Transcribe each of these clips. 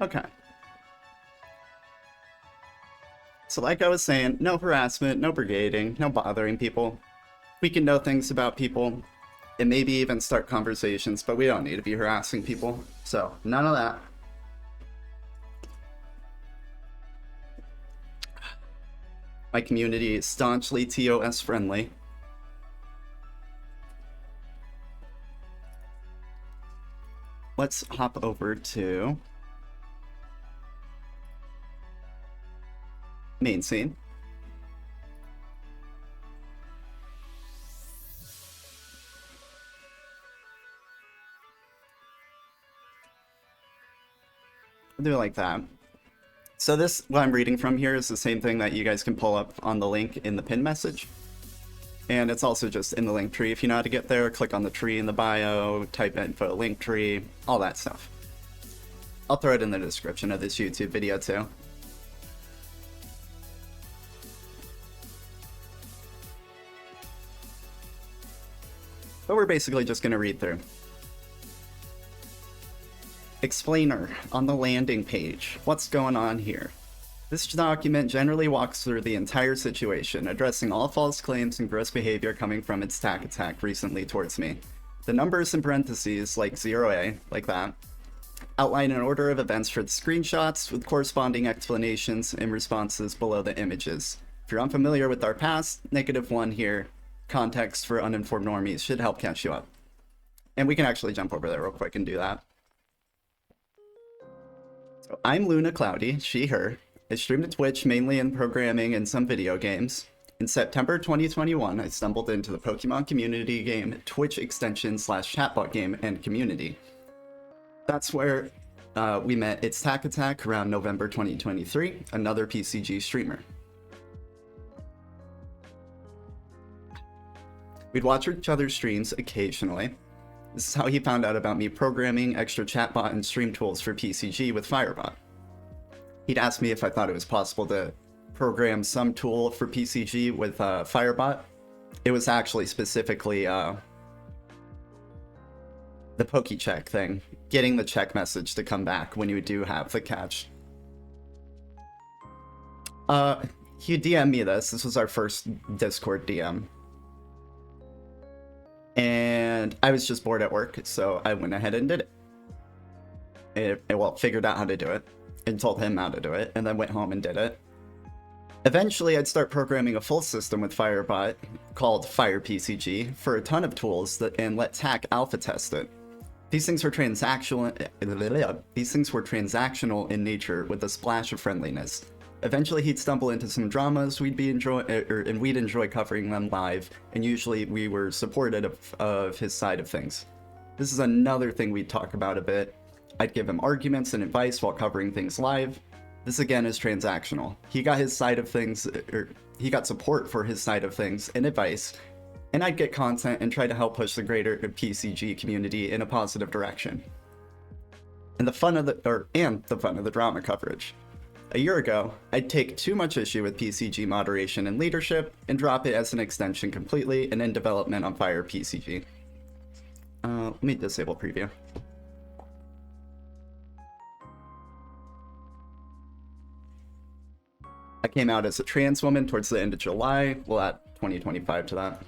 Okay. So like I was saying, no harassment, no brigading, no bothering people. We can know things about people and maybe even start conversations, but we don't need to be harassing people. So, none of that. My community is staunchly TOS friendly. Let's hop over to main scene. I'll do it like that. So this, what I'm reading from here, is the same thing that you guys can pull up on the link in the pin message. And it's also just in the link tree. If you know how to get there, click on the tree in the bio, type info link tree, all that stuff. I'll throw it in the description of this YouTube video too. But we're basically just going to read through. Explainer on the landing page. What's going on here? This document generally walks through the entire situation, addressing all false claims and gross behavior coming from its TAC attack recently towards me. The numbers in parentheses, like 0A, like that, outline an order of events for the screenshots with corresponding explanations and responses below the images. If you're unfamiliar with our past, -1 here, context for uninformed normies should help catch you up. And we can actually jump over there real quick and do that. So I'm LunaCloudy, she, her. I stream to Twitch mainly in programming and some video games. In September 2021, I stumbled into the Pokemon community game, Twitch extension / chatbot game, and community. That's where we met It's Tac Attack around November 2023, another PCG streamer. We'd watch each other's streams occasionally. This is how he found out about me programming extra chatbot and stream tools for PCG with Firebot. He'd asked me if I thought it was possible to program some tool for PCG with Firebot. It was actually specifically the PokeCheck thing, getting the check message to come back when you do have the catch. He DM'd me this. This was our first Discord DM. And I was just bored at work, so I went ahead and did it. Well, figured out how to do it, and told him how to do it, and then went home and did it. Eventually, I'd start programming a full system with Firebot called FirePCG for a ton of tools and let TAC alpha test it. These things were transactional in nature with a splash of friendliness. Eventually, he'd stumble into some dramas we'd enjoy covering them live, and usually we were supportive of his side of things. This is another thing we'd talk about a bit. I'd give him arguments and advice while covering things live. This again is transactional. He got his side of things, he got support for his side of things and advice, and I'd get content and try to help push the greater PCG community in a positive direction. And the fun of the drama coverage. A year ago, I'd take too much issue with PCG moderation and leadership and drop it as an extension completely and in development on FirePCG. Let me disable preview. I came out as a trans woman towards the end of July. We'll add 2025 to that.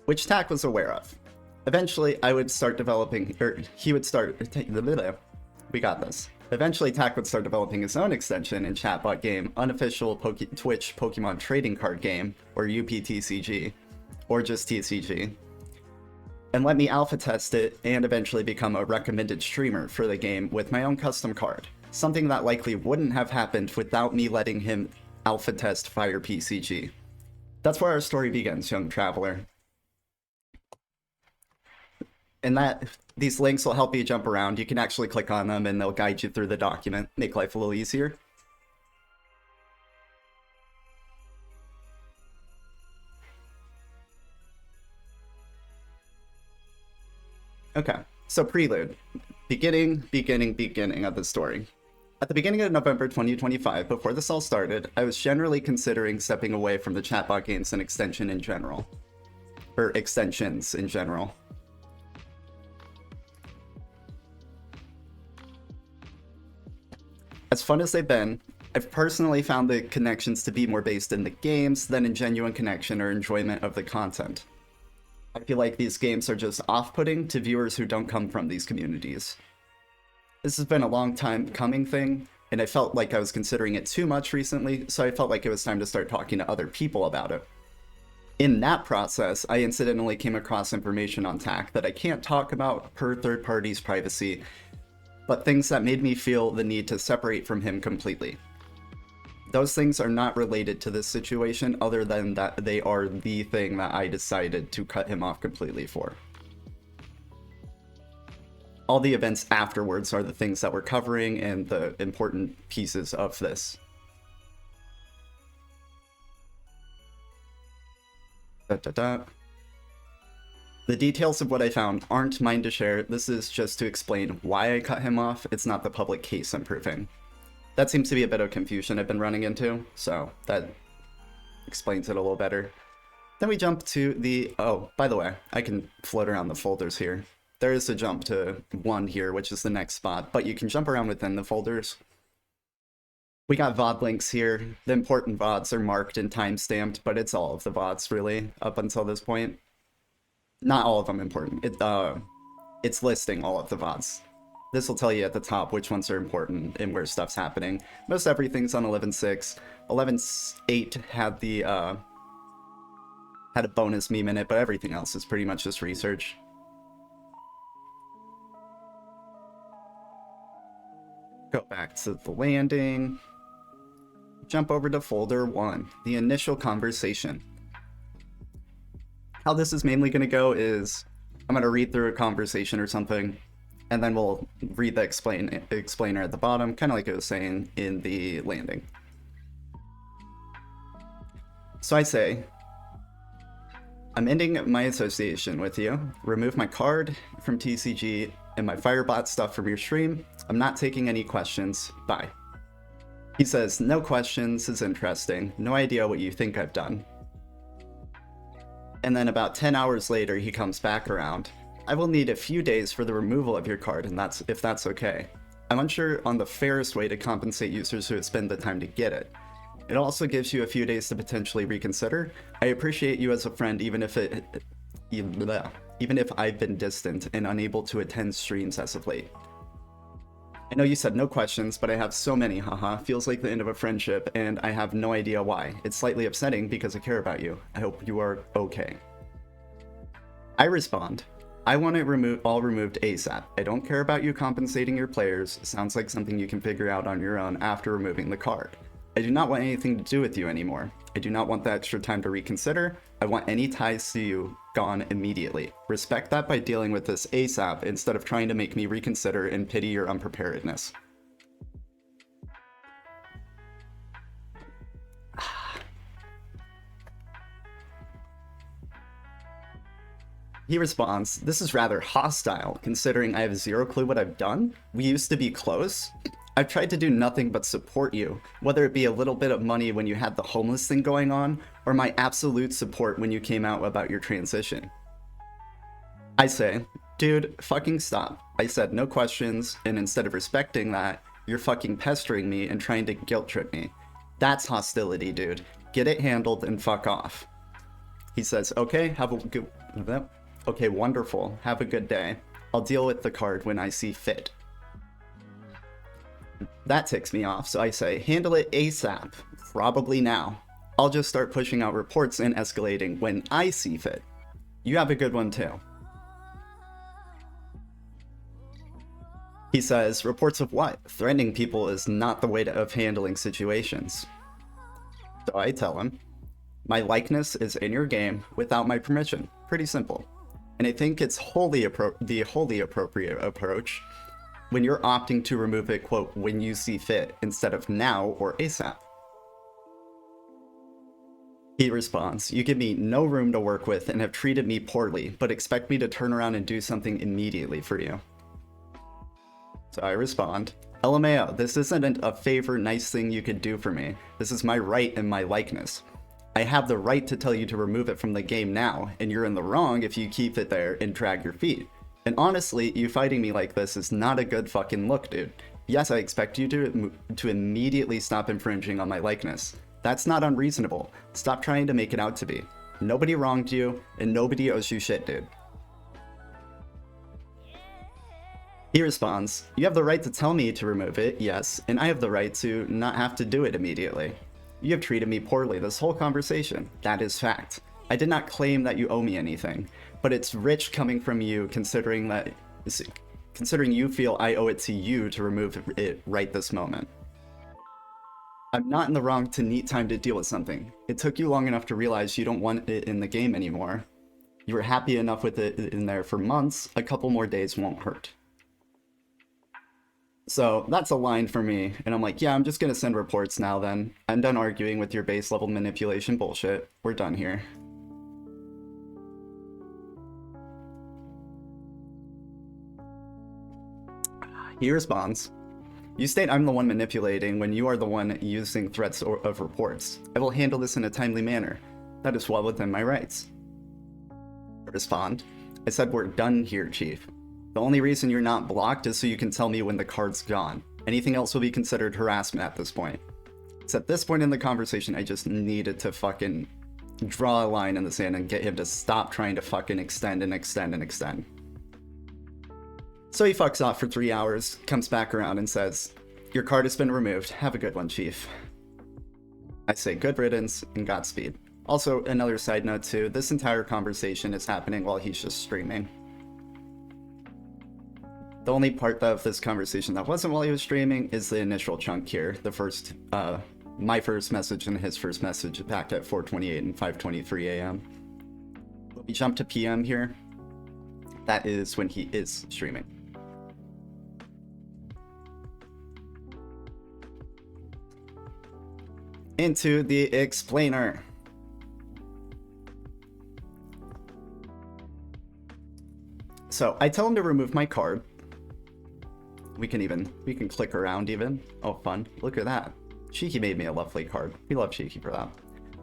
Which TAC was aware of. Eventually, I would start developing, or he would start, we got this. Eventually, TAC would start developing his own extension and chatbot game, Unofficial Twitch Pokemon Trading Card Game, or UPTCG, or just TCG, and let me alpha test it and eventually become a recommended streamer for the game with my own custom card. Something that likely wouldn't have happened without me letting him alpha test FirePCG. That's where our story begins, young traveler. And these links will help you jump around. You can actually click on them and they'll guide you through the document, make life a little easier. Okay, so prelude. Beginning of the story. At the beginning of November 2025, before this all started, I was generally considering stepping away from the chatbot games and extensions in general. As fun as they've been, I've personally found the connections to be more based in the games than in genuine connection or enjoyment of the content. I feel like these games are just off-putting to viewers who don't come from these communities. This has been a long time coming thing, and I felt like I was considering it too much recently, so I felt like it was time to start talking to other people about it. In that process, I incidentally came across information on TAC that I can't talk about per third party's privacy, but things that made me feel the need to separate from him completely. Those things are not related to this situation other than that they are the thing that I decided to cut him off completely for. All the events afterwards are the things that we're covering and the important pieces of this. The details of what I found aren't mine to share. This is just to explain why I cut him off. It's not the public case I'm proving. That seems to be a bit of confusion I've been running into, so that explains it a little better. Then we jump to the... Oh, by the way, I can float around the folders here. There is a jump to 1 here, which is the next spot, but you can jump around within the folders. We got VOD links here. The important VODs are marked and time-stamped, but it's all of the VODs, really, up until this point. Not all of them important. It's listing all of the VODs. This will tell you at the top which ones are important and where stuff's happening. Most everything's on 11.6. 11.8 had the had a bonus meme in it, but everything else is pretty much just research. Go back to the landing. Jump over to folder 1, the initial conversation. How this is mainly going to go is I'm going to read through a conversation or something, and then we'll read the explainer at the bottom, kind of like I was saying in the landing. So I say, I'm ending my association with you. Remove my card from TCG and my Firebot stuff from your stream. I'm not taking any questions. Bye. He says, no questions is interesting. No idea what you think I've done. And then about 10 hours later, he comes back around. I will need a few days for the removal of your card, and if that's okay. I'm unsure on the fairest way to compensate users who spend the time to get it. It also gives you a few days to potentially reconsider. I appreciate you as a friend, even if I've been distant and unable to attend streams as of late. I know you said no questions, but I have so many, haha. Feels like the end of a friendship, and I have no idea why. It's slightly upsetting because I care about you. I hope you are okay. I respond, I want it all removed ASAP. I don't care about you compensating your players. Sounds like something you can figure out on your own after removing the card. I do not want anything to do with you anymore. I do not want the extra time to reconsider. I want any ties to you gone immediately. Respect that by dealing with this ASAP instead of trying to make me reconsider and pity your unpreparedness. He responds, this is rather hostile, considering I have zero clue what I've done. We used to be close. I've tried to do nothing but support you, whether it be a little bit of money when you had the homeless thing going on, or my absolute support when you came out about your transition. I say, dude, fucking stop. I said no questions, and instead of respecting that, you're fucking pestering me and trying to guilt trip me. That's hostility, dude. Get it handled and fuck off. He says, okay, okay, wonderful. Have a good day. I'll deal with the card when I see fit. That ticks me off, so I say, handle it ASAP. Probably now. I'll just start pushing out reports and escalating when I see fit. You have a good one too. He says, reports of what? Threatening people is not the way of handling situations. So I tell him, my likeness is in your game without my permission. Pretty simple. And I think it's the wholly appropriate approach when you're opting to remove it, quote, when you see fit, instead of now or ASAP. He responds, you give me no room to work with and have treated me poorly, but expect me to turn around and do something immediately for you. So I respond, LMAO, this isn't a favor, nice thing you could do for me. This is my right and my likeness. I have the right to tell you to remove it from the game now, and you're in the wrong if you keep it there and drag your feet. And honestly, you fighting me like this is not a good fucking look, dude. Yes, I expect you to immediately stop infringing on my likeness. That's not unreasonable. Stop trying to make it out to be. Nobody wronged you, and nobody owes you shit, dude. He responds, you have the right to tell me to remove it, yes, and I have the right to not have to do it immediately. You have treated me poorly this whole conversation. That is fact. I did not claim that you owe me anything, but it's rich coming from you considering you feel I owe it to you to remove it right this moment. I'm not in the wrong to need time to deal with something. It took you long enough to realize you don't want it in the game anymore. You were happy enough with it in there for months. A couple more days won't hurt. So that's a line for me, and I'm like, yeah, I'm just gonna send reports now then. I'm done arguing with your base level manipulation bullshit. We're done here. He responds, you state I'm the one manipulating when you are the one using threats of reports. I will handle this in a timely manner. That is well within my rights. I respond, I said we're done here, Chief. The only reason you're not blocked is so you can tell me when the card's gone. Anything else will be considered harassment at this point. It's at this point in the conversation I just needed to fucking draw a line in the sand and get him to stop trying to fucking extend and extend and extend. So he fucks off for 3 hours, comes back around and says, your card has been removed. Have a good one, Chief. I say good riddance and Godspeed. Also, another side note too, this entire conversation is happening while he's just streaming. The only part of this conversation that wasn't while he was streaming is the initial chunk here. The first, my first message and his first message back at 4:28 and 5:23 a.m. When we jump to PM here, that is when he is streaming. Into the explainer. So I tell him to remove my card. We can click around even. Oh, fun. Look at that. Shiki made me a lovely card. We love Shiki for that.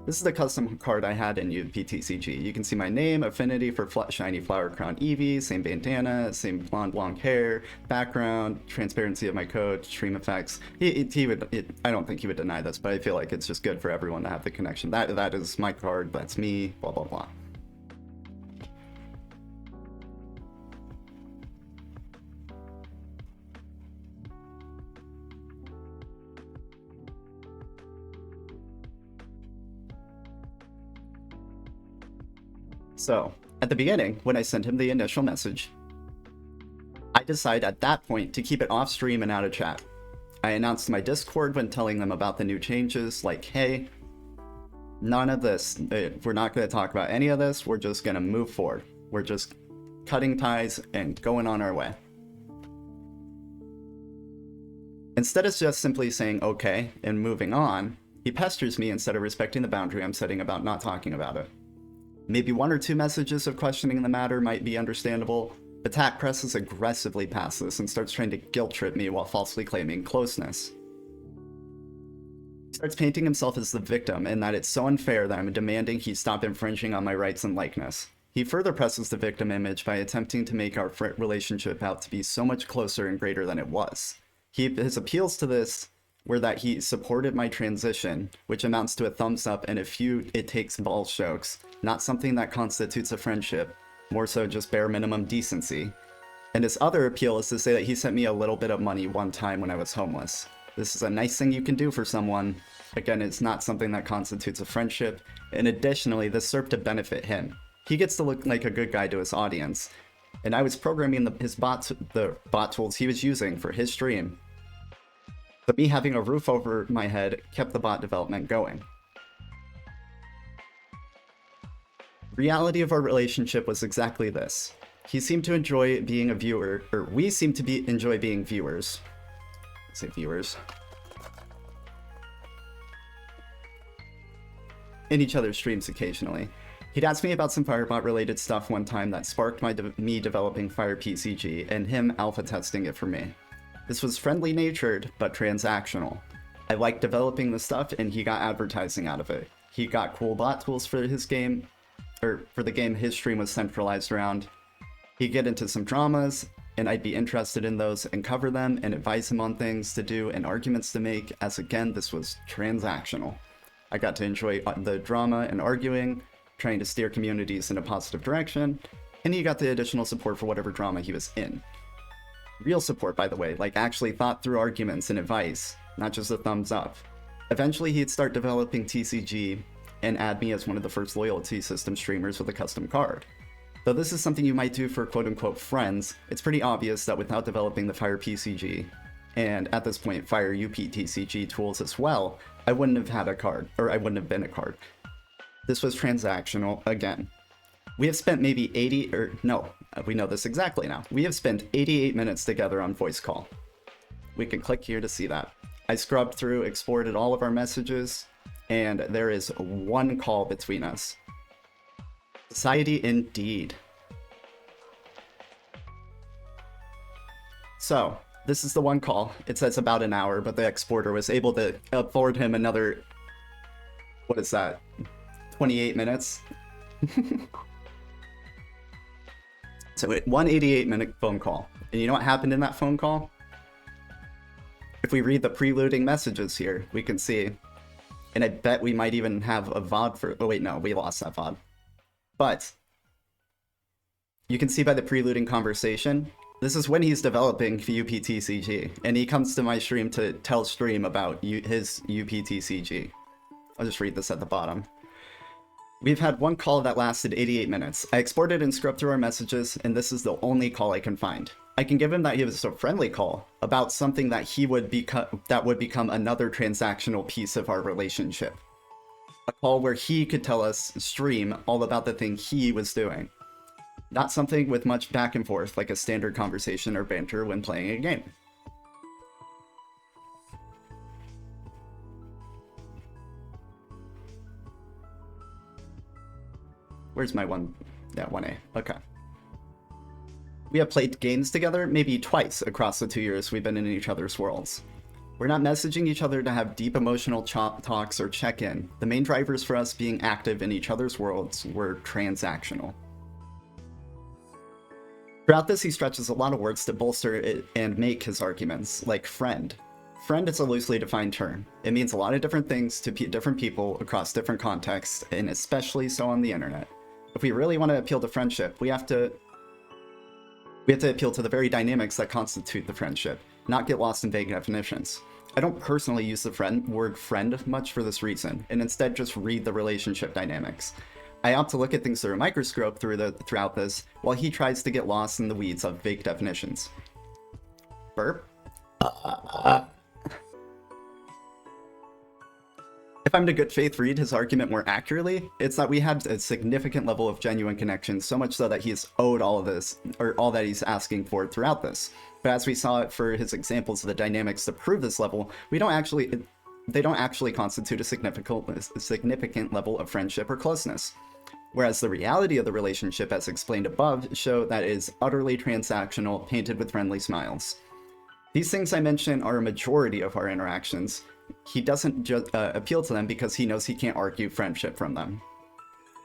This is the custom card I had in UPTCG. You can see my name, affinity for shiny flower crown Eevee, same bandana, same blonde long hair, background, transparency of my code, stream effects. I don't think he would deny this, but I feel like it's just good for everyone to have the connection. That is my card, that's me, blah, blah, blah. So, at the beginning, when I sent him the initial message, I decide at that point to keep it off stream and out of chat. I announced my Discord when telling them about the new changes, like, hey, none of this, we're not going to talk about any of this, we're just going to move forward. We're just cutting ties and going on our way. Instead of just simply saying okay and moving on, he pesters me instead of respecting the boundary I'm setting about not talking about it. Maybe 1 or 2 messages of questioning the matter might be understandable, but Tak presses aggressively past this and starts trying to guilt trip me while falsely claiming closeness. He starts painting himself as the victim and that it's so unfair that I'm demanding he stop infringing on my rights and likeness. He further presses the victim image by attempting to make our relationship out to be so much closer and greater than it was. His appeals to this were that he supported my transition, which amounts to a thumbs up and a few it takes balls jokes, not something that constitutes a friendship, more so just bare minimum decency. And his other appeal is to say that he sent me a little bit of money one time when I was homeless. This is a nice thing you can do for someone. Again, it's not something that constitutes a friendship, and additionally, this served to benefit him. He gets to look like a good guy to his audience, and I was programming the bot tools he was using for his stream. But me having a roof over my head kept the bot development going. Reality of our relationship was exactly this. He seemed to enjoy being a viewer, or we seemed to enjoy being viewers. Let's say viewers. In each other's streams occasionally. He'd asked me about some Firebot related stuff one time that sparked me developing Fire PCG and him alpha testing it for me. This was friendly natured, but transactional. I liked developing the stuff and he got advertising out of it. He got cool bot tools for his game, or for the game his stream was centralized around. He'd get into some dramas, and I'd be interested in those and cover them and advise him on things to do and arguments to make, as again, this was transactional. I got to enjoy the drama and arguing, trying to steer communities in a positive direction, and he got the additional support for whatever drama he was in. Real support, by the way, like actually thought through arguments and advice, not just a thumbs up. Eventually he'd start developing TCG and add me as one of the first loyalty system streamers with a custom card. Though this is something you might do for quote-unquote friends, it's pretty obvious that without developing the Fire PCG, and at this point Fire UPTCG tools as well, I wouldn't have had a card, or I wouldn't have been a card. This was transactional again. We have spent maybe we know this exactly now. We have spent 88 minutes together on voice call. We can click here to see that. I scrubbed through, exported all of our messages, and there is one call between us. Society indeed. So, this is the one call. It says about an hour, but the exporter was able to afford him another, what is that, 28 minutes? So, 188-minute phone call. And you know what happened in that phone call? If we read the preluding messages here, we can see, and I bet we might even have a VOD for, oh wait, no, we lost that VOD. But, you can see by the preluding conversation, this is when he's developing UPTCG, and he comes to my stream to tell stream about his UPTCG. I'll just read this at the bottom. We've had one call that lasted 88 minutes. I exported and scrubbed through our messages, and this is the only call I can find. I can give him that it was a friendly call about something that would become another transactional piece of our relationship. A call where he could tell us, stream, all about the thing he was doing. Not something with much back and forth like a standard conversation or banter when playing a game. Where's my one? Yeah, 1A. Okay. We have played games together maybe twice across the 2 years we've been in each other's worlds. We're not messaging each other to have deep emotional talks or check-in. The main drivers for us being active in each other's worlds were transactional. Throughout this, he stretches a lot of words to bolster it and make his arguments, like friend. Friend is a loosely defined term. It means a lot of different things to different people across different contexts, and especially so on the internet. If we really want to appeal to friendship, we have to appeal to the very dynamics that constitute the friendship, not get lost in vague definitions. I don't personally use the word friend much for this reason, and instead just read the relationship dynamics. I opt to look at things through a microscope throughout this, while he tries to get lost in the weeds of vague definitions. Burp? If I'm to good faith read his argument more accurately, it's that we had a significant level of genuine connection, so much so that he's owed all of this, or all that he's asking for throughout this. But as we saw it for his examples of the dynamics to prove this level, they don't actually constitute a significant level of friendship or closeness. Whereas the reality of the relationship, as explained above, show that it is utterly transactional, painted with friendly smiles. These things I mentioned are a majority of our interactions. He doesn't just appeal to them because he knows he can't argue friendship from them.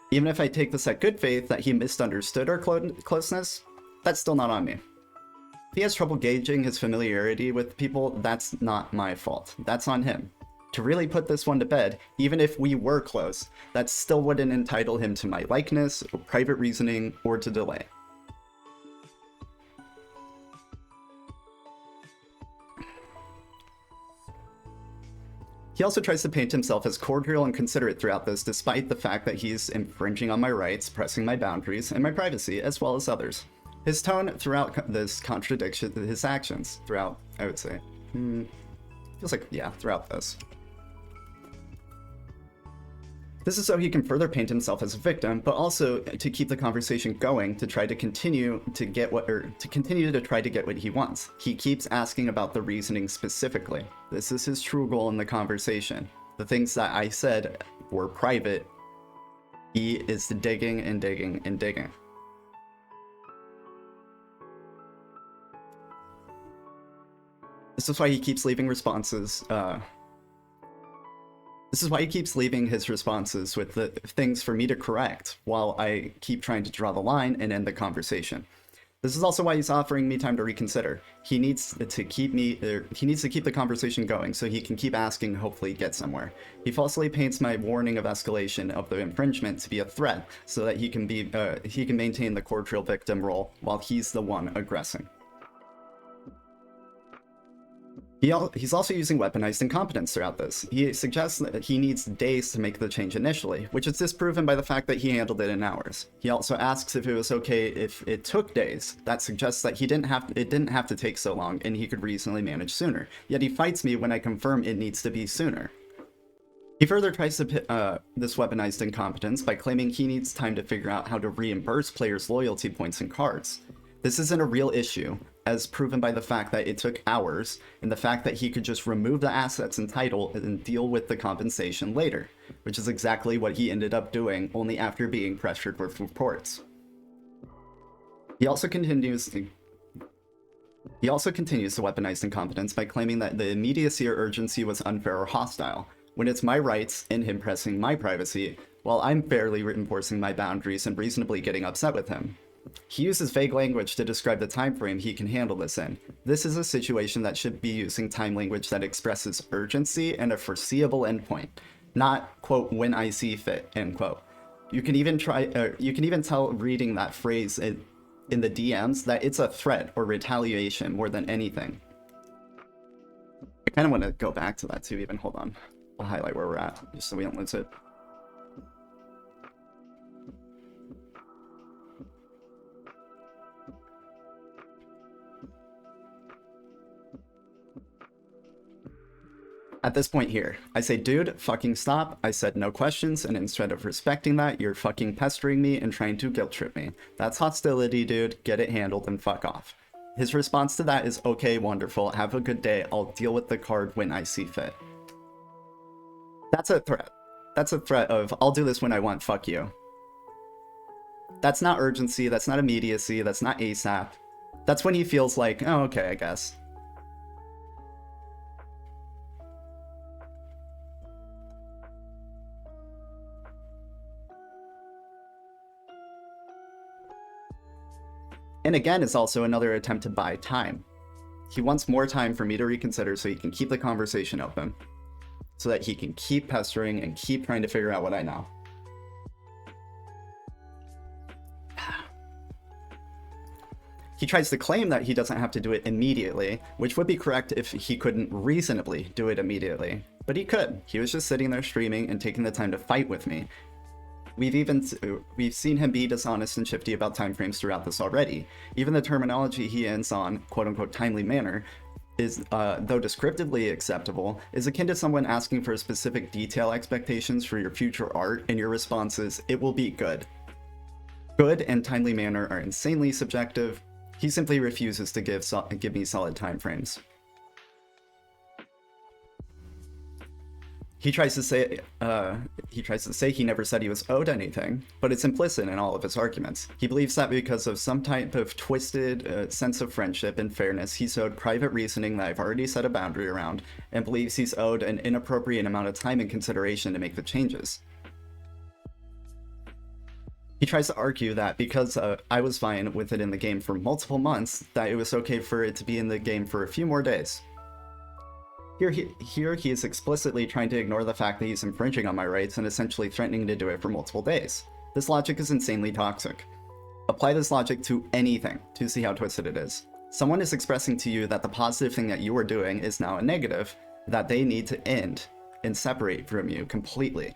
Even if I take this at good faith that he misunderstood our closeness, that's still not on me. If he has trouble gauging his familiarity with people, that's not my fault. That's on him. To really put this one to bed, even if we were close, that still wouldn't entitle him to my likeness, or private reasoning, or to delay. He also tries to paint himself as cordial and considerate throughout this, despite the fact that he's infringing on my rights, pressing my boundaries, and my privacy, as well as others. His tone throughout this contradicts his actions throughout, I would say. Feels like, yeah, throughout this. This is so he can further paint himself as a victim, but also to keep the conversation going to try to continue to get what he wants. He keeps asking about the reasoning specifically. This is his true goal in the conversation. The things that I said were private. He is digging and digging and digging. This is why he keeps leaving responses. This is why he keeps leaving his responses with the things for me to correct while I keep trying to draw the line and end the conversation. This is also why he's offering me time to reconsider. He needs to keep the conversation going so he can keep asking, hopefully get somewhere. He falsely paints my warning of escalation of the infringement to be a threat so that he can maintain the cordial victim role while he's the one aggressing. He's also using weaponized incompetence throughout this. He suggests that he needs days to make the change initially, which is disproven by the fact that he handled it in hours. He also asks if it was okay if it took days. That suggests that it didn't have to take so long and he could reasonably manage sooner. Yet he fights me when I confirm it needs to be sooner. He further tries to pit this weaponized incompetence by claiming he needs time to figure out how to reimburse players' loyalty points and cards. This isn't a real issue, as proven by the fact that it took hours, and the fact that he could just remove the assets and title and deal with the compensation later, which is exactly what he ended up doing only after being pressured with reports. He also continues the weaponized incompetence by claiming that the immediacy or urgency was unfair or hostile, when it's my rights and him pressing my privacy, while I'm barely enforcing my boundaries and reasonably getting upset with him. He uses vague language to describe the time frame he can handle this in. This is a situation that should be using time language that expresses urgency and a foreseeable endpoint, not, quote, when I see fit, end quote. You can even tell reading that phrase in the DMs that it's a threat or retaliation more than anything. I kind of want to go back to that too, even. Hold on. I'll highlight where we're at, just so we don't lose it. At this point here, I say, dude, fucking stop. I said no questions, and instead of respecting that, you're fucking pestering me and trying to guilt trip me. That's hostility, dude. Get it handled and fuck off. His response to that is, okay, wonderful. Have a good day. I'll deal with the card when I see fit. That's a threat. That's a threat of, I'll do this when I want, fuck you. That's not urgency. That's not immediacy. That's not ASAP. That's when he feels like, oh, okay, I guess. And again, it's also another attempt to buy time. He wants more time for me to reconsider so he can keep the conversation open, so that he can keep pestering and keep trying to figure out what I know. He tries to claim that he doesn't have to do it immediately, which would be correct if he couldn't reasonably do it immediately. But he could. He was just sitting there streaming and taking the time to fight with me. We've seen him be dishonest and shifty about timeframes throughout this already. Even the terminology he ends on, quote-unquote, timely manner, is, though descriptively acceptable, is akin to someone asking for specific detail expectations for your future art, and your response is, it will be good. Good and timely manner are insanely subjective. He simply refuses to give me solid timeframes. He tries to say he never said he was owed anything, but it's implicit in all of his arguments. He believes that because of some type of twisted sense of friendship and fairness, he's owed private reasoning that I've already set a boundary around, and believes he's owed an inappropriate amount of time and consideration to make the changes. He tries to argue that because I was fine with it in the game for multiple months, that it was okay for it to be in the game for a few more days. Here he is explicitly trying to ignore the fact that he's infringing on my rights and essentially threatening to do it for multiple days. This logic is insanely toxic. Apply this logic to anything to see how twisted it is. Someone is expressing to you that the positive thing that you are doing is now a negative, that they need to end and separate from you completely.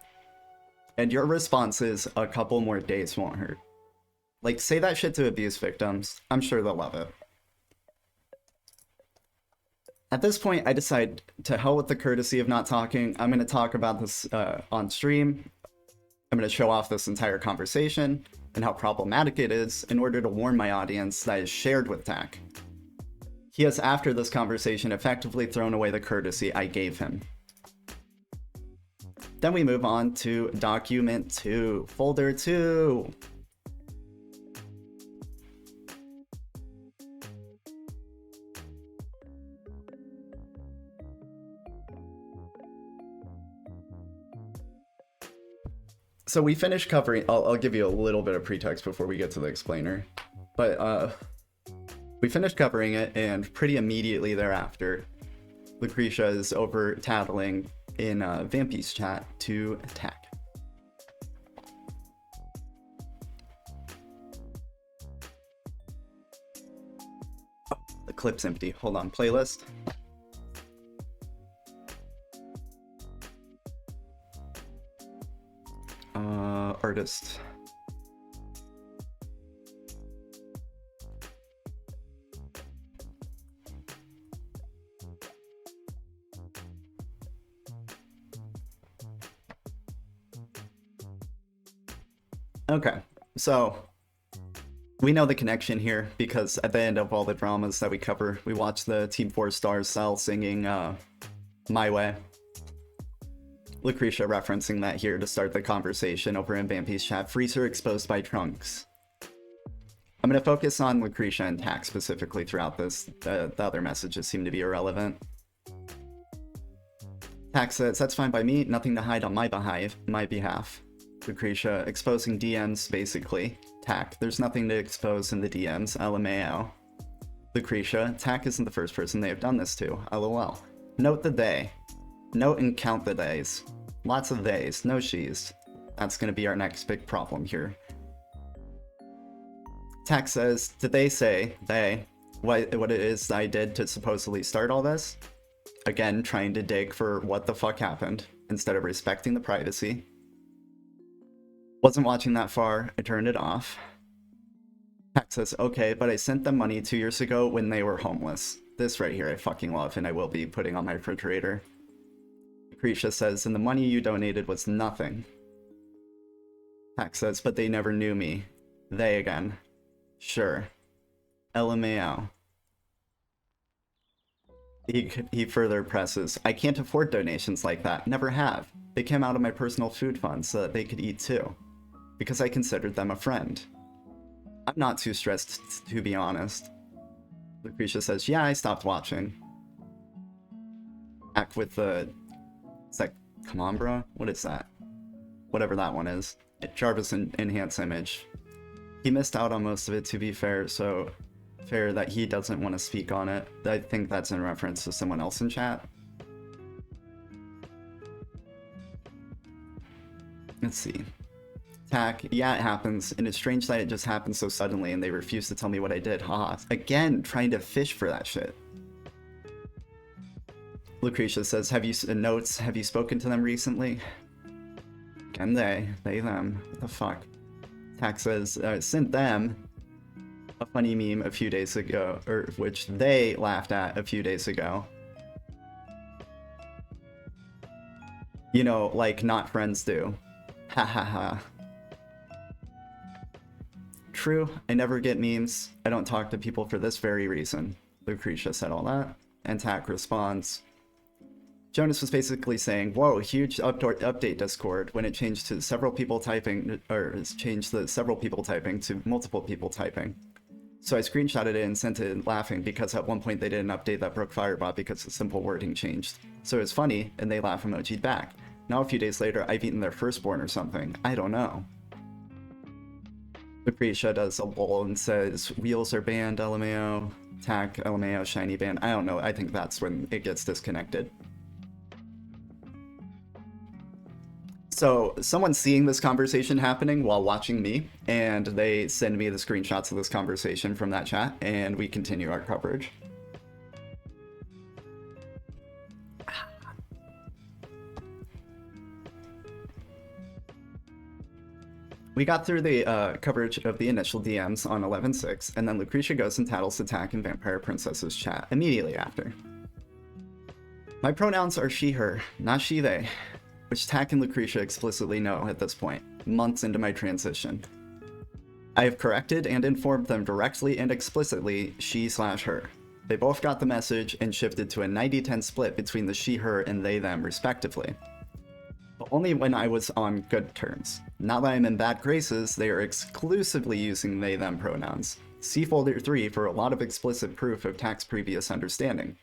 And your response is, a couple more days won't hurt. Like, say that shit to abuse victims. I'm sure they'll love it. At this point, I decide, to hell with the courtesy of not talking. I'm going to talk about this on stream. I'm going to show off this entire conversation and how problematic it is in order to warn my audience that is shared with TAC. He has, after this conversation, effectively thrown away the courtesy I gave him. Then we move on to document 2, folder 2. So we finished covering, I'll give you a little bit of pretext before we get to the explainer, but We finished covering it, and pretty immediately thereafter, Lucretia is over tattling in Vampy's chat to attack. Oh, the clip's empty. Hold on, playlist. Artist. Okay, so we know the connection here because at the end of all the dramas that we cover, we watch the Team 4 Stars Cell singing My Way. Lucretia referencing that here to start the conversation over in Vampy's chat. Freezer exposed by Trunks. I'm going to focus on Lucretia and Tack specifically throughout this. The other messages seem to be irrelevant. Tack says, that's fine by me, nothing to hide on my behalf. Lucretia exposing DMs basically. Tack, there's nothing to expose in the DMs, LMAO. Lucretia, Tack isn't the first person they have done this to, LOL. Note the day. Note and count the days. Lots of days, no she's. That's gonna be our next big problem here. Tack says, did they say, what it is I did to supposedly start all this? Again, trying to dig for what the fuck happened, instead of respecting the privacy. Wasn't watching that far, I turned it off. Tack says, okay, but I sent them money 2 years ago when they were homeless. This right here I fucking love, and I will be putting on my refrigerator. Lucretia says, and the money you donated was nothing. Tack says, but they never knew me. They again. Sure. LMAO. He further presses, I can't afford donations like that. Never have. They came out of my personal food fund so that they could eat too. Because I considered them a friend. I'm not too stressed, to be honest. Lucretia says, yeah, I stopped watching. Act with the... Is that Kamambra? What is that? Whatever that one is. Jarvis enhance image. He missed out on most of it, to be fair, so fair that he doesn't want to speak on it. I think that's in reference to someone else in chat. Let's see. Tack, yeah, it happens, and it's strange that it just happened so suddenly and they refuse to tell me what I did. Haha. Again, trying to fish for that shit. Lucretia says, have you spoken to them recently? Again, they, them. What the fuck? Tack says, sent them a funny meme a few days ago, or which they laughed at a few days ago. You know, like not friends do. Ha ha ha. True, I never get memes. I don't talk to people for this very reason. Lucretia said all that, and Tack responds, Jonas was basically saying, whoa, huge update Discord when it changed to several people typing, or changed the several people typing to multiple people typing. So I screenshotted it and sent it laughing because at one point they didn't update that broke Firebot because the simple wording changed. So it was funny, and they laugh emoji'd back. Now a few days later, I've eaten their firstborn or something. I don't know. Lucretia does a lol and says, wheels are banned, LMAO. Tack, LMAO, shiny band. I don't know, I think that's when it gets disconnected. So someone's seeing this conversation happening while watching me, and they send me the screenshots of this conversation from that chat, and we continue our coverage. We got through the coverage of the initial DMs on 11.6, and then Lucretia goes and tattles Attack in Vampire Princess's chat immediately after. My pronouns are she, her, not she, they, which Tack and Lucretia explicitly know at this point, months into my transition. I have corrected and informed them directly and explicitly she/her. They both got the message and shifted to a 90-10 split between the she, her, and they, them, respectively. But only when I was on good terms. Now that I'm in bad graces, they are exclusively using they, them pronouns. See folder 3 for a lot of explicit proof of Tack's previous understanding.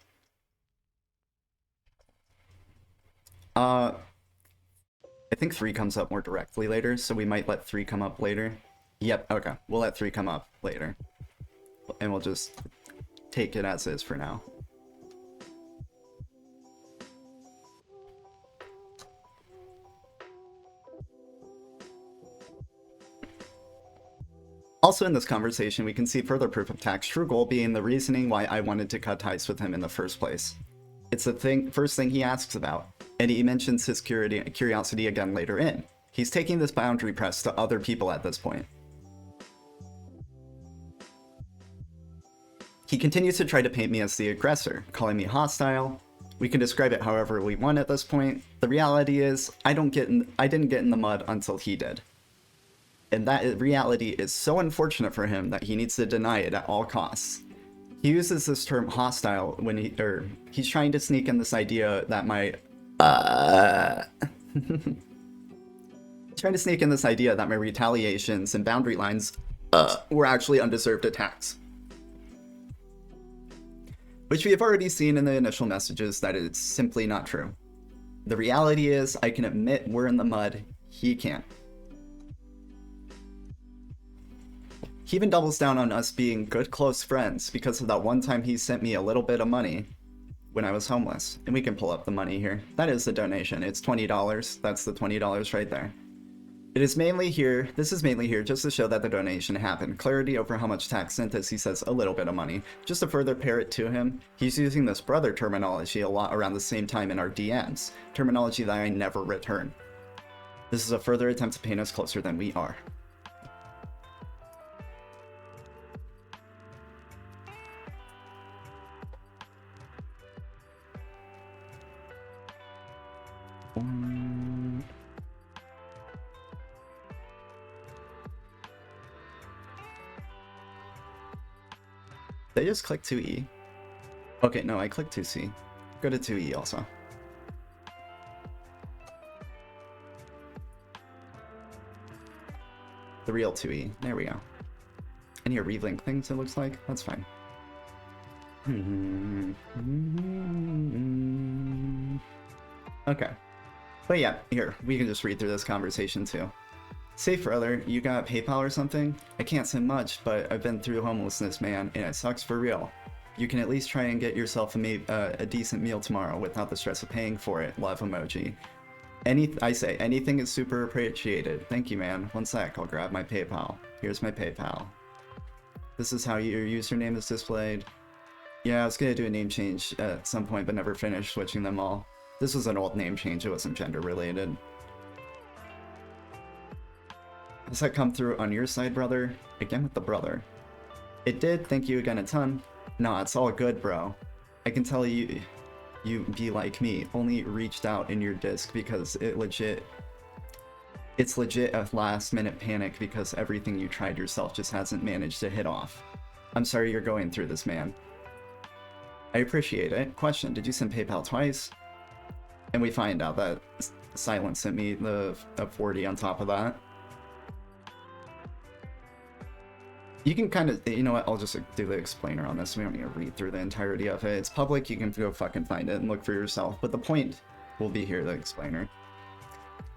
I think 3 comes up more directly later, so we might let 3 come up later. Yep, okay, we'll let 3 come up later. And we'll just take it as is for now. Also in this conversation, we can see further proof of Tak's true goal being the reasoning why I wanted to cut ties with him in the first place. It's the first thing he asks about, and he mentions his curiosity again later in. He's taking this boundary press to other people at this point. He continues to try to paint me as the aggressor, calling me hostile. We can describe it however we want at this point. The reality is, I didn't get in the mud until he did. And that reality is so unfortunate for him that he needs to deny it at all costs. He uses this term hostile when he's trying to sneak in this idea that my retaliations and boundary lines were actually undeserved attacks. Which we have already seen in the initial messages that it's simply not true. The reality is, I can admit we're in the mud, he can't. He even doubles down on us being good close friends because of that one time he sent me a little bit of money when I was homeless. And we can pull up the money here. That is the donation. It's $20. That's the $20 right there. This is mainly here just to show that the donation happened. Clarity over how much tax sent us, he says a little bit of money. Just to further pair it to him, he's using this brother terminology a lot around the same time in our DMs. Terminology that I never return. This is a further attempt to paint us closer than we are. Did I just click 2E? Okay, no, I clicked 2C. Go to 2E also. The real 2E. There we go. Any relink things, it looks like? That's fine. Okay. But yeah, here, we can just read through this conversation too. Safe brother, you got PayPal or something? I can't send much, but I've been through homelessness, man, and it sucks for real. You can at least try and get yourself a decent meal tomorrow without the stress of paying for it. Love emoji. I say, anything is super appreciated. Thank you, man. One sec, I'll grab my PayPal. Here's my PayPal. This is how your username is displayed. Yeah, I was gonna do a name change at some point, but never finished switching them all. This was an old name change, it wasn't gender related. Does that come through on your side, brother? Again with the brother. It did, thank you again a ton. Nah, it's all good, bro. I can tell you be like me, only reached out in your disc because it's legit a last minute panic because everything you tried yourself just hasn't managed to hit off. I'm sorry you're going through this, man. I appreciate it. Question, did you send PayPal twice? And we find out that Silent sent me the 40 on top of that. You can kind of, you know what, I'll just do the explainer on this. We don't need to read through the entirety of it. It's public, you can go fucking find it and look for yourself. But the point will be here, the explainer.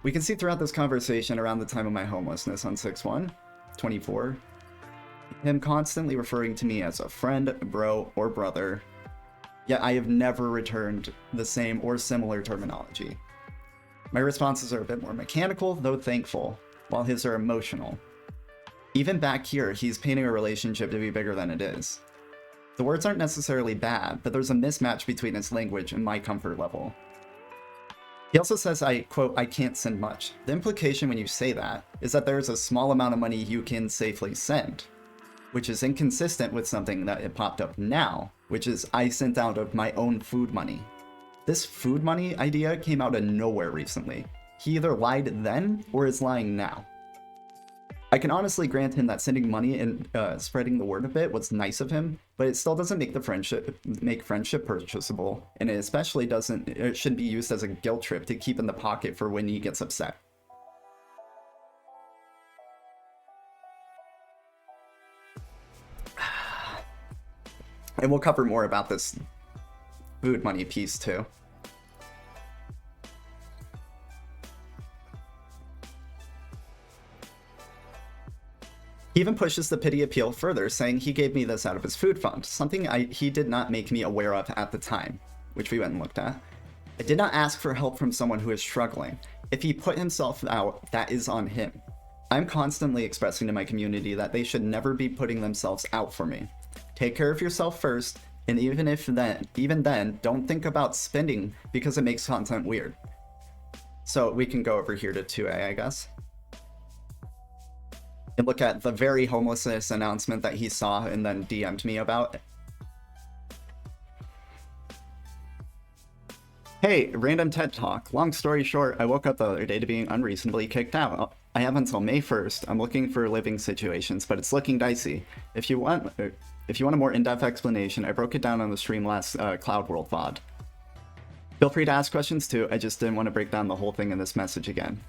We can see throughout this conversation around the time of my homelessness on 6/1/24, him constantly referring to me as a friend, bro, or brother. Yet I have never returned the same or similar terminology. My responses are a bit more mechanical, though thankful, while his are emotional. Even back here, he's painting a relationship to be bigger than it is. The words aren't necessarily bad, but there's a mismatch between his language and my comfort level. He also says quote, I can't send much. The implication when you say that is that there is a small amount of money you can safely send, which is inconsistent with something that it popped up now, which is I sent out of my own food money. This food money idea came out of nowhere recently. He either lied then or is lying now. I can honestly grant him that sending money and spreading the word a bit was nice of him, but it still doesn't make friendship purchasable, and it especially it shouldn't be used as a guilt trip to keep in the pocket for when he gets upset. And we'll cover more about this food money piece too. He even pushes the pity appeal further, saying he gave me this out of his food fund, something he did not make me aware of at the time, which we went and looked at. I did not ask for help from someone who is struggling. If he put himself out, that is on him. I'm constantly expressing to my community that they should never be putting themselves out for me. Take care of yourself first, and even then, don't think about spending because it makes content weird. So we can go over here to 2A, I guess, and look at the very homelessness announcement that he saw and then DM'd me about. Hey, random TED Talk. Long story short, I woke up the other day to being unreasonably kicked out. I have until May 1st. I'm looking for living situations, but it's looking dicey. If you want a more in-depth explanation, I broke it down on the stream last Cloud World VOD. Feel free to ask questions too, I just didn't want to break down the whole thing in this message again.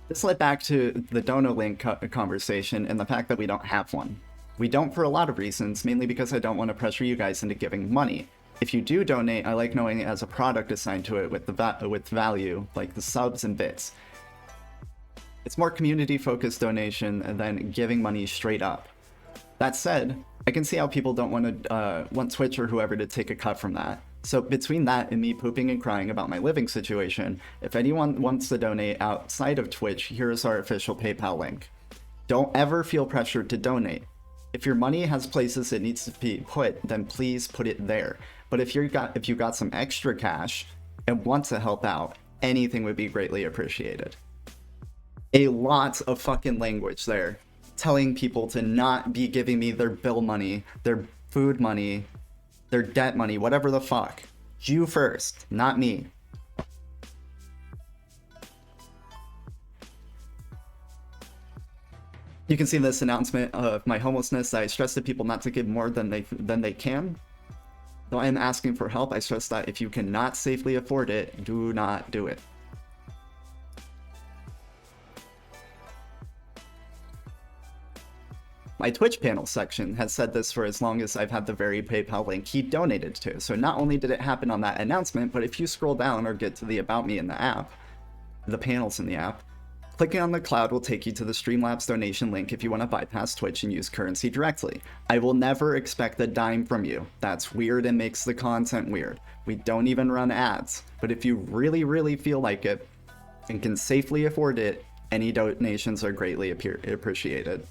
This led back to the Dono link conversation and the fact that we don't have one. We don't for a lot of reasons, mainly because I don't want to pressure you guys into giving money. If you do donate, I like knowing it has a product assigned to it with value, like the subs and bits. It's more community-focused donation than giving money straight up. That said, I can see how people don't want Twitch or whoever to take a cut from that. So between that and me pooping and crying about my living situation, if anyone wants to donate outside of Twitch, here is our official PayPal link. Don't ever feel pressured to donate. If your money has places it needs to be put, then please put it there. But if you got some extra cash and want to help out, anything would be greatly appreciated. A lot of fucking language there, telling people to not be giving me their bill money, their food money, their debt money, whatever the fuck. You first, not me. You can see this announcement of my homelessness. I stress to people not to give more than they can. Though I am asking for help, I stress that if you cannot safely afford it, do not do it. My Twitch panel section has said this for as long as I've had the very PayPal link he donated to. So not only did it happen on that announcement, but if you scroll down or get to the About Me in the app, the panels in the app, clicking on the cloud will take you to the Streamlabs donation link if you want to bypass Twitch and use currency directly. I will never expect a dime from you. That's weird and makes the content weird. We don't even run ads. But if you really, really feel like it and can safely afford it, any donations are greatly appreciated.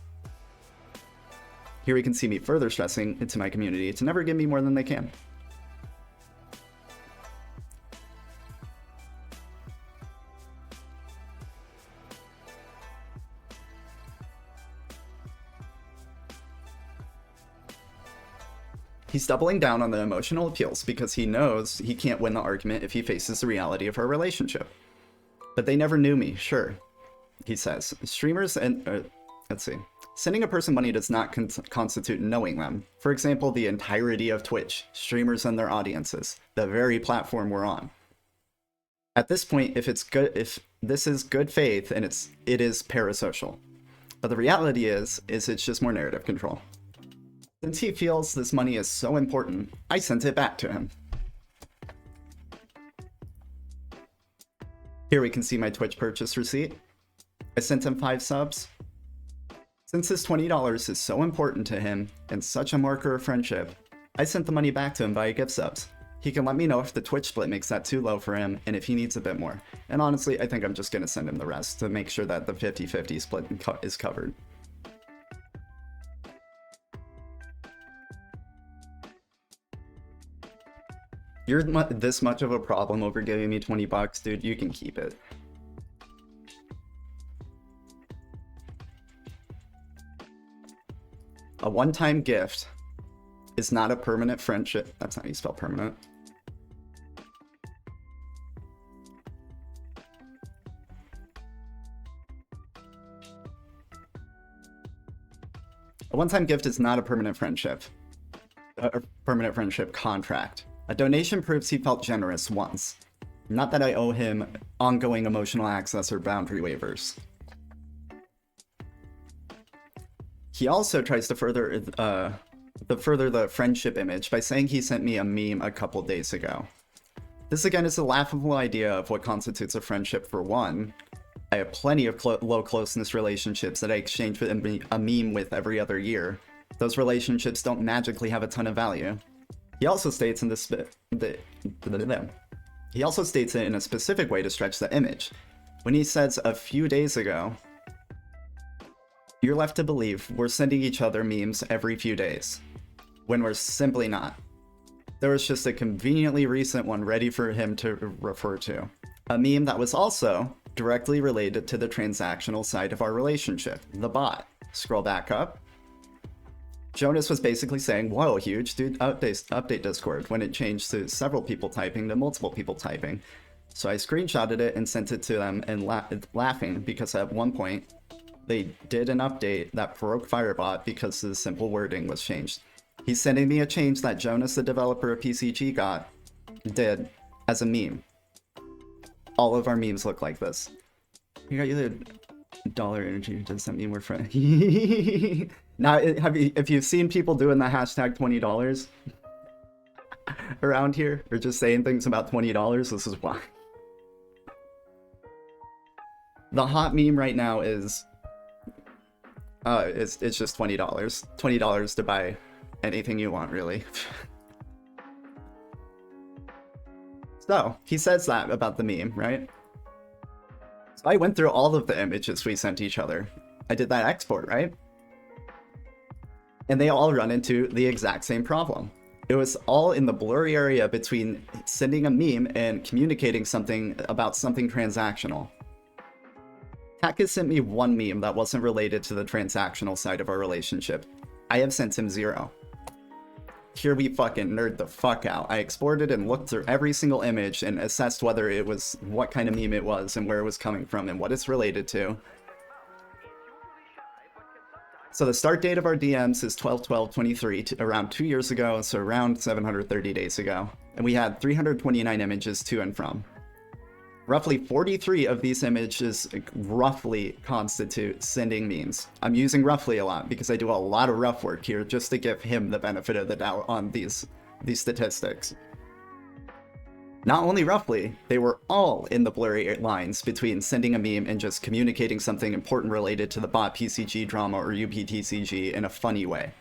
Here we can see me further stressing into my community to never give me more than they can. He's doubling down on the emotional appeals because he knows he can't win the argument if he faces the reality of our relationship. But they never knew me, sure, he says. Streamers and, let's see. Sending a person money does not constitute knowing them. For example, the entirety of Twitch, streamers and their audiences, the very platform we're on. At this point, if this is good faith, and it is parasocial. But the reality is it's just more narrative control. Since he feels this money is so important, I sent it back to him. Here we can see my Twitch purchase receipt. I sent him 5 subs. Since this $20 is so important to him and such a marker of friendship, I sent the money back to him via gift subs. He can let me know if the Twitch split makes that too low for him and if he needs a bit more. And honestly, I think I'm just going to send him the rest to make sure that the 50-50 split is covered. You're this much of a problem over giving me 20 bucks, dude, you can keep it. A one-time gift is not a permanent friendship. That's not how you spell permanent. A one-time gift is not a permanent friendship. A permanent friendship contract. A donation proves he felt generous once. Not that I owe him ongoing emotional access or boundary waivers. He also tries to further the friendship image by saying he sent me a meme a couple days ago. This again is a laughable idea of what constitutes a friendship for one. I have plenty of low closeness relationships that I exchange with a meme with every other year. Those relationships don't magically have a ton of value. He also states in this he also states it in a specific way to stretch the image. When he says a few days ago, you're left to believe we're sending each other memes every few days, when we're simply not. There was just a conveniently recent one ready for him to refer to. A meme that was also directly related to the transactional side of our relationship, the bot. Scroll back up. Jonas was basically saying, whoa, huge, dude, update Discord, when it changed to several people typing to multiple people typing. So I screenshotted it and sent it to them and laughing because at one point they did an update that broke Firebot because the simple wording was changed. He's sending me a change that Jonas, the developer of PCG, did as a meme. All of our memes look like this. You got you the dollar energy, does that mean we're friends? Now, if you've seen people doing the hashtag $20 around here, or just saying things about $20, this is why. The hot meme right now is, it's just $20. $20 to buy anything you want, really. So, he says that about the meme, right? So I went through all of the images we sent each other. I did that export, right? And they all run into the exact same problem. It was all in the blurry area between sending a meme and communicating something about something transactional. Kat has sent me one meme that wasn't related to the transactional side of our relationship. I have sent him 0. Here we fucking nerd the fuck out. I exported and looked through every single image and assessed whether it was, what kind of meme it was and where it was coming from and what it's related to. So the start date of our DMs is 12/12/23, around 2 years ago, so around 730 days ago. And we had 329 images to and from. Roughly 43 of these images roughly constitute sending memes. I'm using roughly a lot because I do a lot of rough work here just to give him the benefit of the doubt on these statistics. Not only roughly, they were all in the blurry lines between sending a meme and just communicating something important related to the bot PCG drama or UPTCG in a funny way.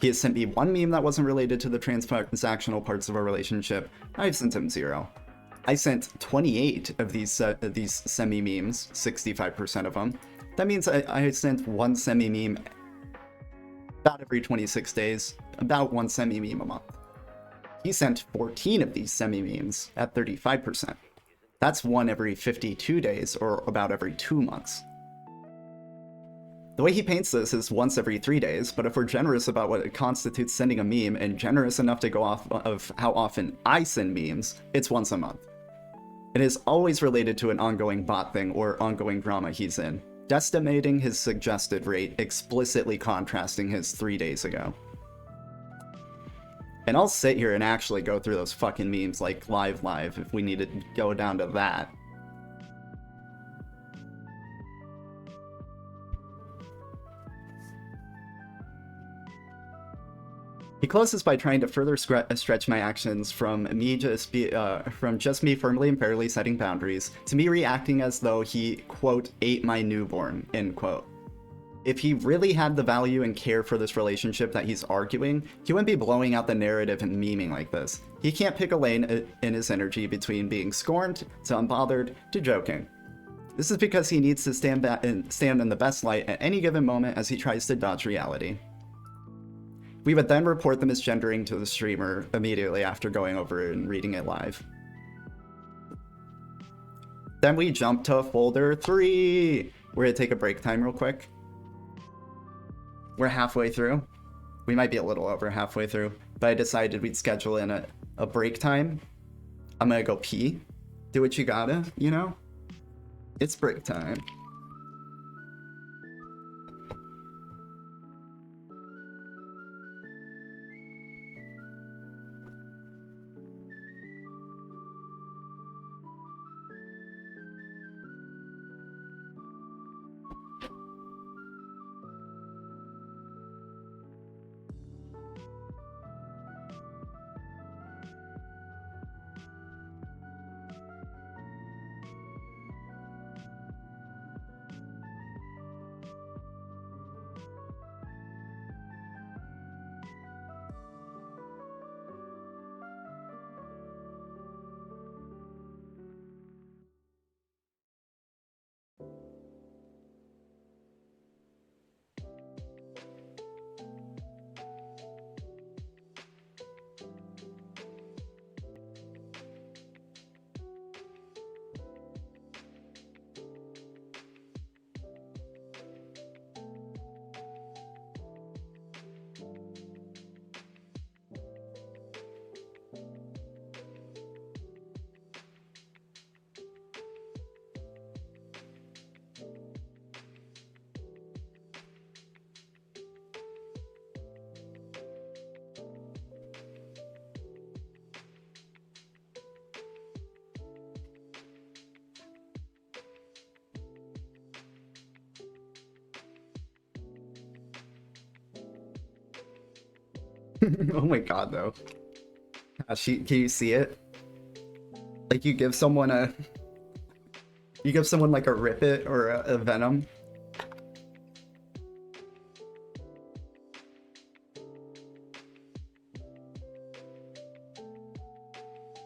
He has sent me one meme that wasn't related to the transactional parts of our relationship. I've sent him 0. I sent 28 of these semi-memes, 65% of them. That means I sent one semi-meme about every 26 days, about one semi-meme a month. He sent 14 of these semi-memes at 35%. That's one every 52 days, or about every 2 months. The way he paints this is once every 3 days, but if we're generous about what constitutes sending a meme and generous enough to go off of how often I send memes, it's once a month. It is always related to an ongoing bot thing or ongoing drama he's in, decimating his suggested rate, explicitly contrasting his 3 days ago. And I'll sit here and actually go through those fucking memes like live if we need to go down to that. He closes by trying to further stretch my actions from just me firmly and fairly setting boundaries to me reacting as though he, quote, ate my newborn, end quote. If he really had the value and care for this relationship that he's arguing, he wouldn't be blowing out the narrative and memeing like this. He can't pick a lane in his energy between being scorned to unbothered to joking. This is because he needs to stand in the best light at any given moment as he tries to dodge reality. We would then report the misgendering to the streamer immediately after going over and reading it live. Then we jump to folder 3. We're gonna take a break time real quick. We're halfway through. We might be a little over halfway through, but I decided we'd schedule in a break time. I'm gonna go pee. Do what you gotta, you know? It's break time. Oh my god, though. Can you see it? Like, you give someone like a Rippet or a Venom.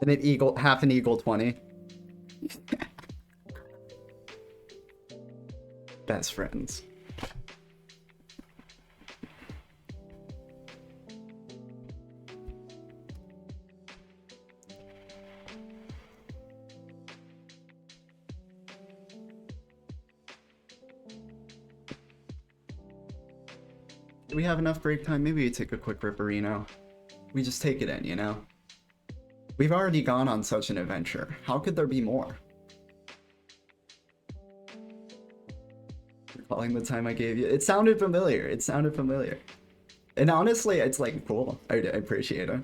And an eagle, half an eagle 20. Best friends. Do we have enough break time? Maybe we take a quick ripperino. We just take it in, you know? We've already gone on such an adventure. How could there be more? Recalling the time I gave you. It sounded familiar. It sounded familiar. And honestly, it's like, cool. I appreciate it.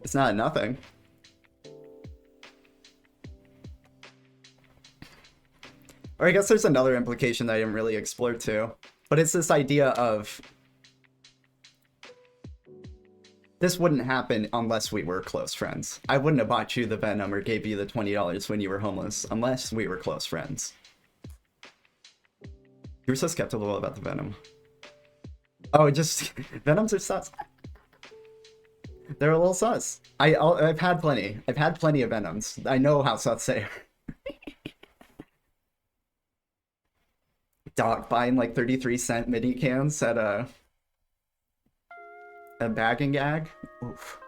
It's not nothing. Or I guess there's another implication that I didn't really explore too. But it's this idea of this wouldn't happen unless we were close friends. I wouldn't have bought you the Venom or gave you the $20 when you were homeless unless we were close friends. You were so skeptical about the Venom. Oh, just Venoms are sus. They're a little sus. I've had plenty. I've had plenty of Venoms. I know how sus they are. Dog buying like 33-cent mini cans at a bag and gag. Oof.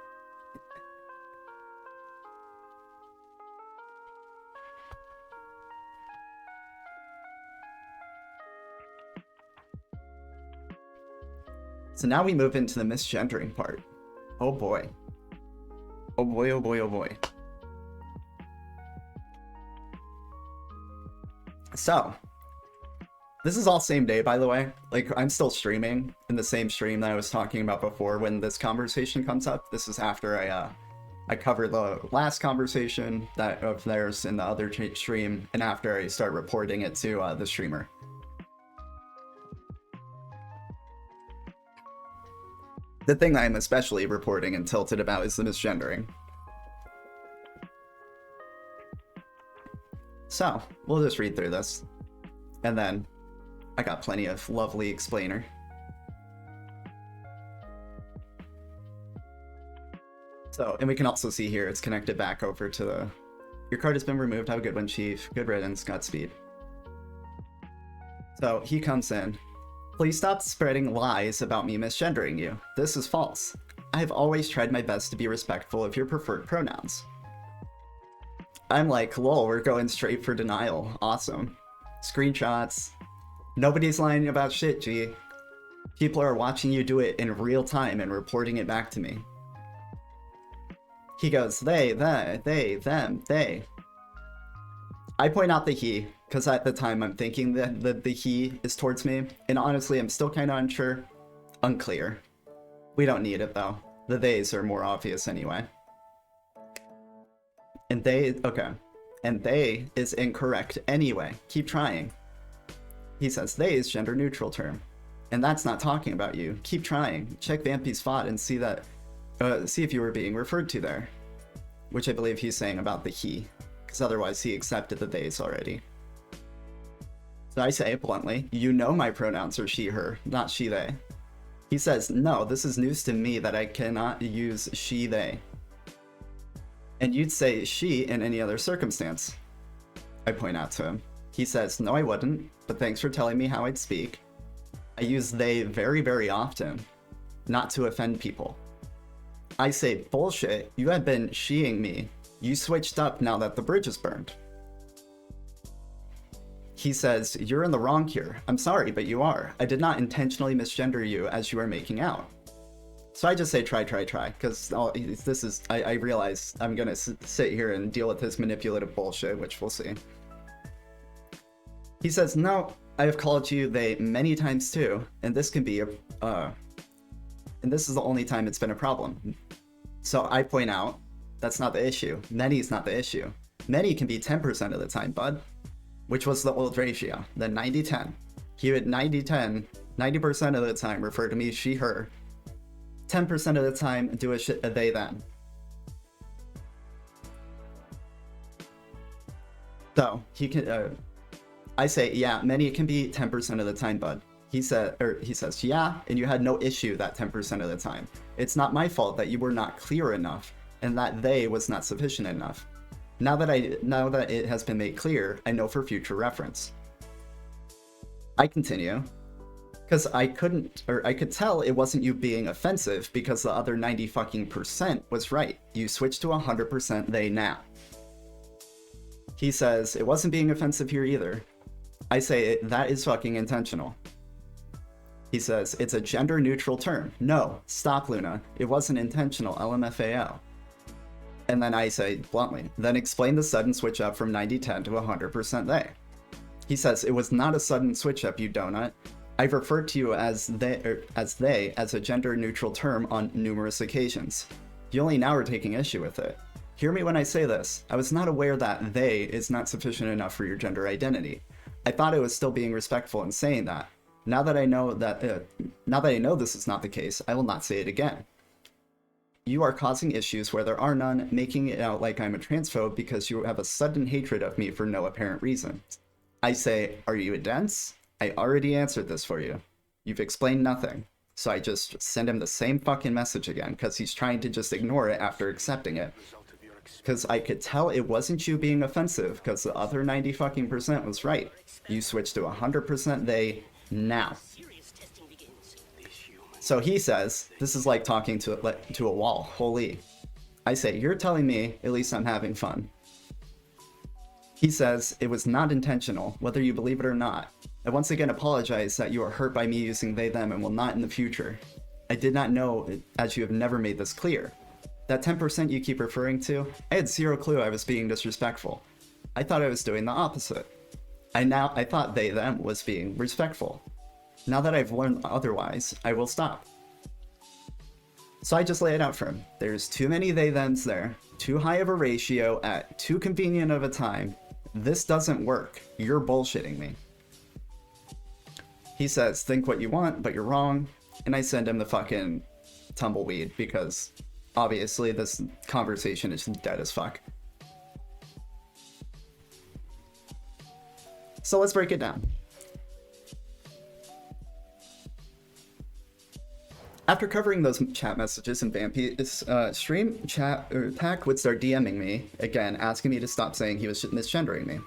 So now we move into the misgendering part. Oh boy. Oh boy, oh boy, oh boy. So, this is all same day, by the way. Like, I'm still streaming in the same stream that I was talking about before when this conversation comes up. This is after I cover the last conversation that of theirs in the other stream, and after I start reporting it to the streamer. The thing I'm especially reporting and tilted about is the misgendering. So, we'll just read through this. And then, I got plenty of lovely explainer. So, and we can also see here, it's connected back over to the... Your card has been removed, have a good one, Chief. Good riddance, Godspeed. So, he comes in. Please stop spreading lies about me misgendering you. This is false. I've always tried my best to be respectful of your preferred pronouns. I'm like, lol, we're going straight for denial. Awesome. Screenshots. Nobody's lying about shit, G. People are watching you do it in real time and reporting it back to me. He goes, they, them, they. I point out the he, because at the time I'm thinking that the he is towards me, and honestly I'm still kind of unsure. Unclear. We don't need it though. The theys are more obvious anyway. And they, okay. And they is incorrect anyway. Keep trying. He says they is gender neutral term. And that's not talking about you. Keep trying. Check Vampy's FOD and see that, see if you were being referred to there. Which I believe he's saying about the he. Because otherwise he accepted the theys already. So I say bluntly, you know my pronouns are she, her, not she, they. He says, no, this is news to me that I cannot use she, they. And you'd say she in any other circumstance. I point out to him. He says, no I wouldn't, but thanks for telling me how I'd speak. I use they very, very often, not to offend people. I say, bullshit, you have been sheing me. You switched up now that the bridge is burned. He says, you're in the wrong here. I'm sorry, but you are. I did not intentionally misgender you as you are making out. So I just say try, because this is, I realize I'm gonna sit here and deal with his manipulative bullshit, which we'll see. He says, no, I have called you they many times too, and this can be And this is the only time it's been a problem. So I point out, that's not the issue. Many's not the issue. Many can be 10% of the time, bud. Which was the old ratio, the 90-10. He would 90-10, 90% of the time refer to me, she, her. 10% of the time do a they, them. So, he can, I say, yeah, many can be 10% of the time, bud. He says, yeah, and you had no issue that 10% of the time. It's not my fault that you were not clear enough, and that they was not sufficient enough. Now that it has been made clear, I know for future reference. I continue, because I could tell it wasn't you being offensive because the other 90% was right. You switched to 100% they now. He says, it wasn't being offensive here either. I say, that is fucking intentional. He says, it's a gender neutral term. No, stop, Luna. It wasn't intentional, LMFAO. And then I say, bluntly, then explain the sudden switch up from 90-10 to 100% they. He says, it was not a sudden switch up, you donut. I've referred to you as they as a gender neutral term on numerous occasions. You only now are taking issue with it. Hear me when I say this. I was not aware that they is not sufficient enough for your gender identity. I thought I was still being respectful in saying that. Now that I know this is not the case, I will not say it again. You are causing issues where there are none, making it out like I'm a transphobe because you have a sudden hatred of me for no apparent reason. I say, are you a dense? I already answered this for you. You've explained nothing. So I just send him the same fucking message again because he's trying to just ignore it after accepting it. Because I could tell it wasn't you being offensive because the other 90% was right. You switched to 100% they now. So he says, this is like talking to a wall, holy. I say, you're telling me, at least I'm having fun. He says, it was not intentional, whether you believe it or not. I once again apologize that you are hurt by me using they, them, and will not in the future. I did not know, as you have never made this clear. That 10% you keep referring to, I had zero clue I was being disrespectful. I thought I was doing the opposite. I thought they, them was being respectful. Now that I've learned otherwise, I will stop. So I just lay it out for him. There's too many they, thems there, too high of a ratio at too convenient of a time. This doesn't work. You're bullshitting me. He says, think what you want, but you're wrong. And I send him the fucking tumbleweed because obviously this conversation is dead as fuck. So let's break it down. After covering those chat messages in Vampy's stream, Tack would start DMing me, again, asking me to stop saying he was misgendering me.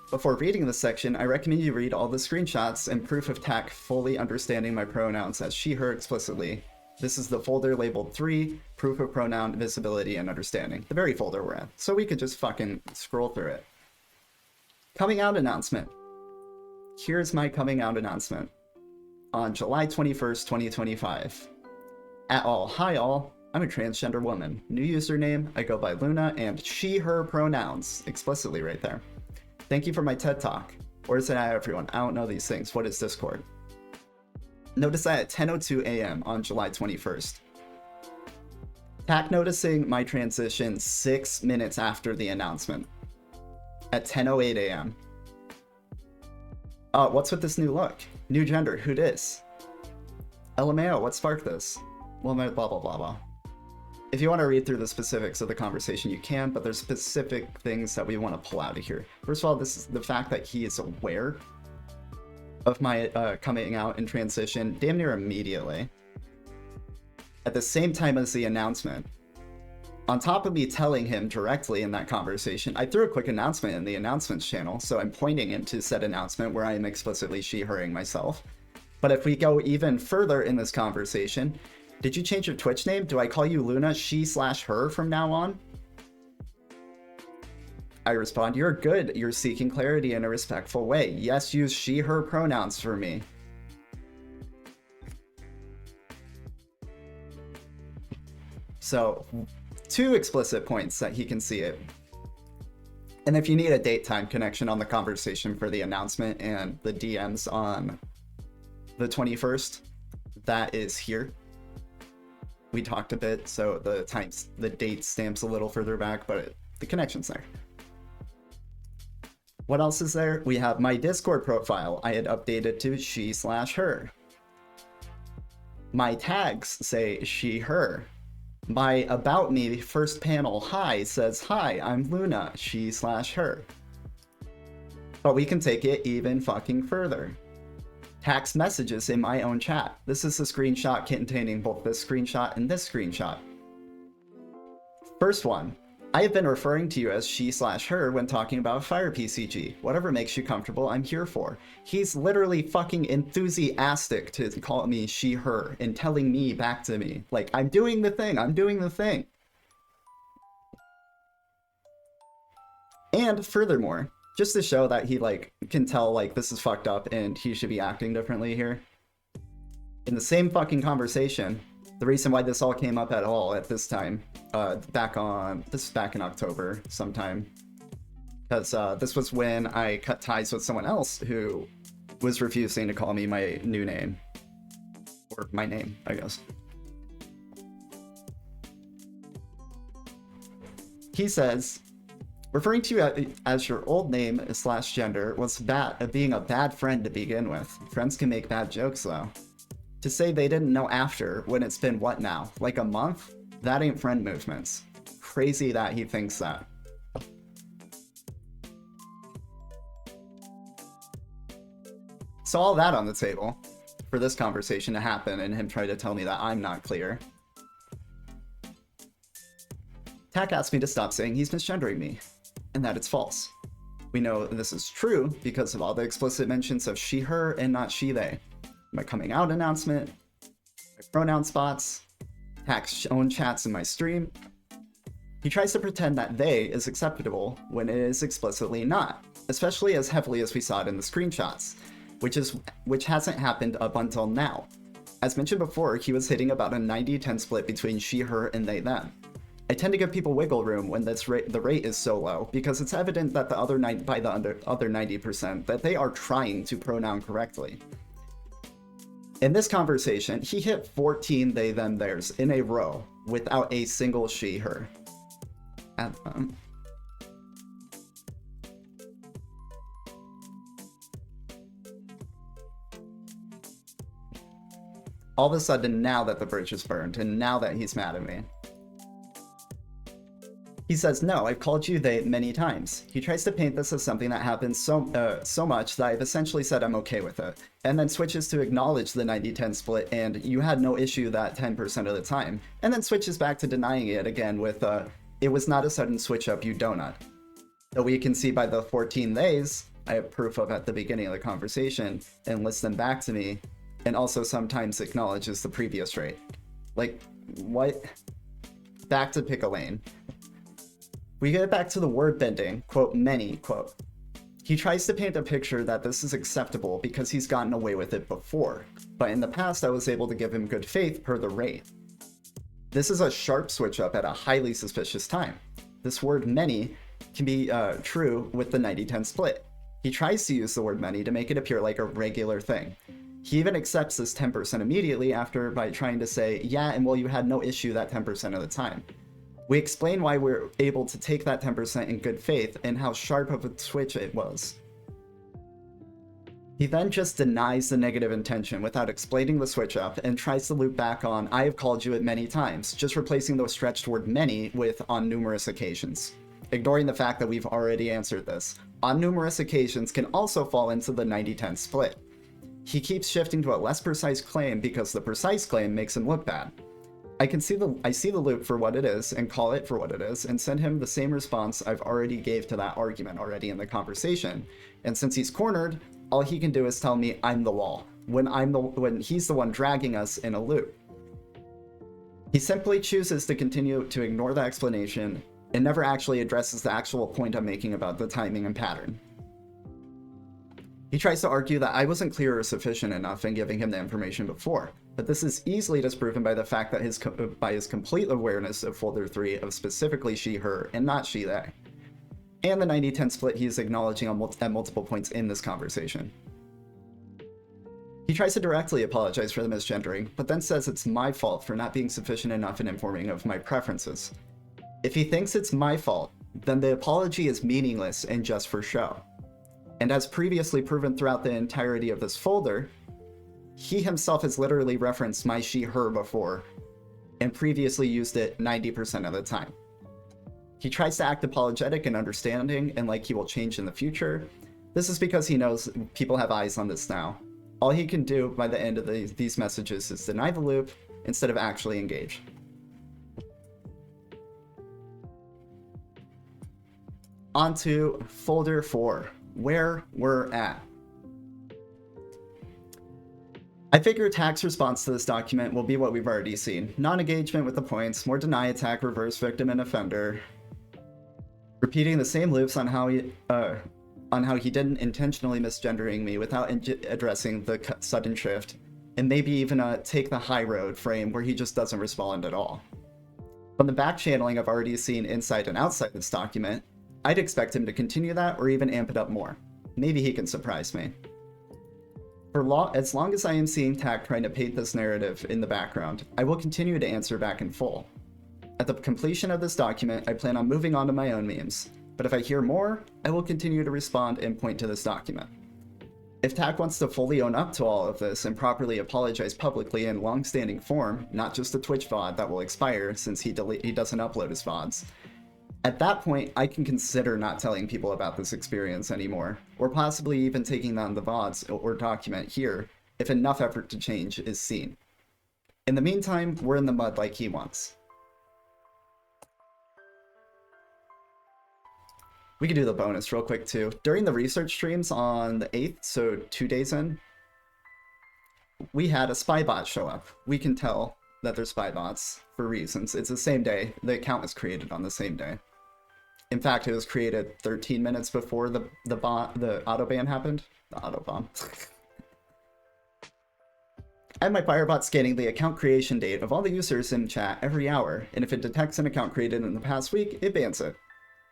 Before reading this section, I recommend you read all the screenshots and proof of Tack fully understanding my pronouns as she, her explicitly. This is the folder labeled 3, proof of pronoun visibility and understanding, the very folder we're in, so we could just fucking scroll through it. Coming out announcement. Here's my coming out announcement. On July 21st, 2025. At all, hi all, I'm a transgender woman. New username, I go by Luna and she, her pronouns, explicitly right there. Thank you for my TED Talk. Or is it everyone? I don't know these things. What is Discord? Notice that at 10:02 a.m. on July 21st. Tack noticing my transition 6 minutes after the announcement. At 10:08 a.m. What's with this new look? New gender, who dis? LMAO, what sparked this? Well, blah, blah, blah, blah. If you want to read through the specifics of the conversation, you can, but there's specific things that we want to pull out of here. First of all, this is the fact that he is aware of my coming out and transition damn near immediately. At the same time as the announcement. On top of me telling him directly in that conversation, I threw a quick announcement in the announcements channel, so I'm pointing into said announcement where I am explicitly she-herring myself. But if we go even further in this conversation, did you change your Twitch name? Do I call you Luna she/her from now on? I respond, you're good. You're seeking clarity in a respectful way. Yes, use she/her pronouns for me. So, 2 explicit points that he can see it. And if you need a date-time connection on the conversation for the announcement and the DMs on the 21st, that is here. We talked a bit, so the date stamps a little further back, but the connection's there. What else is there? We have my Discord profile. I had updated to she/her. My tags say she, her. My about me first panel hi says hi, I'm Luna, she/her. But we can take it even fucking further. Text messages in my own chat. This is a screenshot containing both this screenshot and this screenshot. First one. I have been referring to you as she/her when talking about Fire PCG. Whatever makes you comfortable, I'm here for. He's literally fucking enthusiastic to call me she, her, and telling me back to me. Like, I'm doing the thing, I'm doing the thing. And furthermore, just to show that he, like, can tell, like, this is fucked up and he should be acting differently here. In the same fucking conversation, the reason why this all came up at all at this time, this is back in October sometime, because this was when I cut ties with someone else who was refusing to call me my new name, or my name, I guess. He says, referring to you as your old name / gender was being a bad friend to begin with. Friends can make bad jokes though. To say they didn't know after when it's been what now? Like a month? That ain't friend movements. Crazy that he thinks that. So all that on the table for this conversation to happen and him try to tell me that I'm not clear. Tack asked me to stop saying he's misgendering me and that it's false. We know this is true because of all the explicit mentions of she, her, and not she, they. My coming out announcement, my pronoun spots, Tack's own chats in my stream. He tries to pretend that they is acceptable when it is explicitly not, especially as heavily as we saw it in the screenshots, which hasn't happened up until now. As mentioned before, he was hitting about a 90-10 split between she, her, and they, them. I tend to give people wiggle room when the rate is so low, because it's evident that the other 90% that they are trying to pronoun correctly. In this conversation, he hit 14 they, them, theirs in a row without a single she, her. All of a sudden, now that the bridge is burned, and now that he's mad at me. He says, no, I've called you they many times. He tries to paint this as something that happens so much that I've essentially said I'm okay with it, and then switches to acknowledge the 90-10 split and you had no issue that 10% of the time, and then switches back to denying it again with, it was not a sudden switch up, you donut. Though we can see by the 14 days, I have proof of at the beginning of the conversation, and lists them back to me, and also sometimes acknowledges the previous rate. Like, what? Back to pick a lane. We get back to the word bending, quote, many, quote. He tries to paint a picture that this is acceptable because he's gotten away with it before, but in the past I was able to give him good faith per the rate. This is a sharp switch up at a highly suspicious time. This word many can be true with the 90-10 split. He tries to use the word many to make it appear like a regular thing. He even accepts this 10% immediately after by trying to say, yeah, and well, you had no issue that 10% of the time. We explain why we're able to take that 10% in good faith and how sharp of a switch it was. He then just denies the negative intention without explaining the switch up and tries to loop back on, I have called you it many times, just replacing the stretched word many with on numerous occasions. Ignoring the fact that we've already answered this. On numerous occasions can also fall into the 90-10 split. He keeps shifting to a less precise claim because the precise claim makes him look bad. I see the loop for what it is and call it for what it is and send him the same response I've already gave to that argument already in the conversation. And since he's cornered, all he can do is tell me I'm the wall when he's the one dragging us in a loop. He simply chooses to continue to ignore the explanation and never actually addresses the actual point I'm making about the timing and pattern. He tries to argue that I wasn't clear or sufficient enough in giving him the information before, but this is easily disproven by the fact that by his complete awareness of folder 3 of specifically she, her, and not she, they, and the 90-10 split he is acknowledging at multiple points in this conversation. He tries to directly apologize for the misgendering, but then says it's my fault for not being sufficient enough in informing of my preferences. If he thinks it's my fault, then the apology is meaningless and just for show. And as previously proven throughout the entirety of this folder, he himself has literally referenced my, she, her before, and previously used it 90% of the time. He tries to act apologetic and understanding and like he will change in the future. This is because he knows people have eyes on this now. All he can do by the end of these messages is deny the loop instead of actually engage. On to folder 4, where we're at. I figure Tack's response to this document will be what we've already seen. Non-engagement with the points, more deny attack, reverse victim and offender. Repeating the same loops on how he didn't intentionally misgendering me without addressing the sudden shift, and maybe even take the high road frame where he just doesn't respond at all. From the back channeling I've already seen inside and outside this document, I'd expect him to continue that or even amp it up more. Maybe he can surprise me. As long as I am seeing Tack trying to paint this narrative in the background, I will continue to answer back in full. At the completion of this document, I plan on moving on to my own memes, but if I hear more, I will continue to respond and point to this document. If Tack wants to fully own up to all of this and properly apologize publicly in long-standing form, not just a Twitch VOD that will expire since he doesn't upload his VODs, at that point, I can consider not telling people about this experience anymore, or possibly even taking down the VODs or document here if enough effort to change is seen. In the meantime, we're in the mud like he wants. We can do the bonus real quick too. During the research streams on the 8th, so 2 days in, we had a spy bot show up. We can tell that they're spy bots for reasons. It's the same day. The account was created on the same day. In fact, it was created 13 minutes before the autoban happened. The autobomb. I have my Firebot scanning the account creation date of all the users in chat every hour, and if it detects an account created in the past week, it bans it.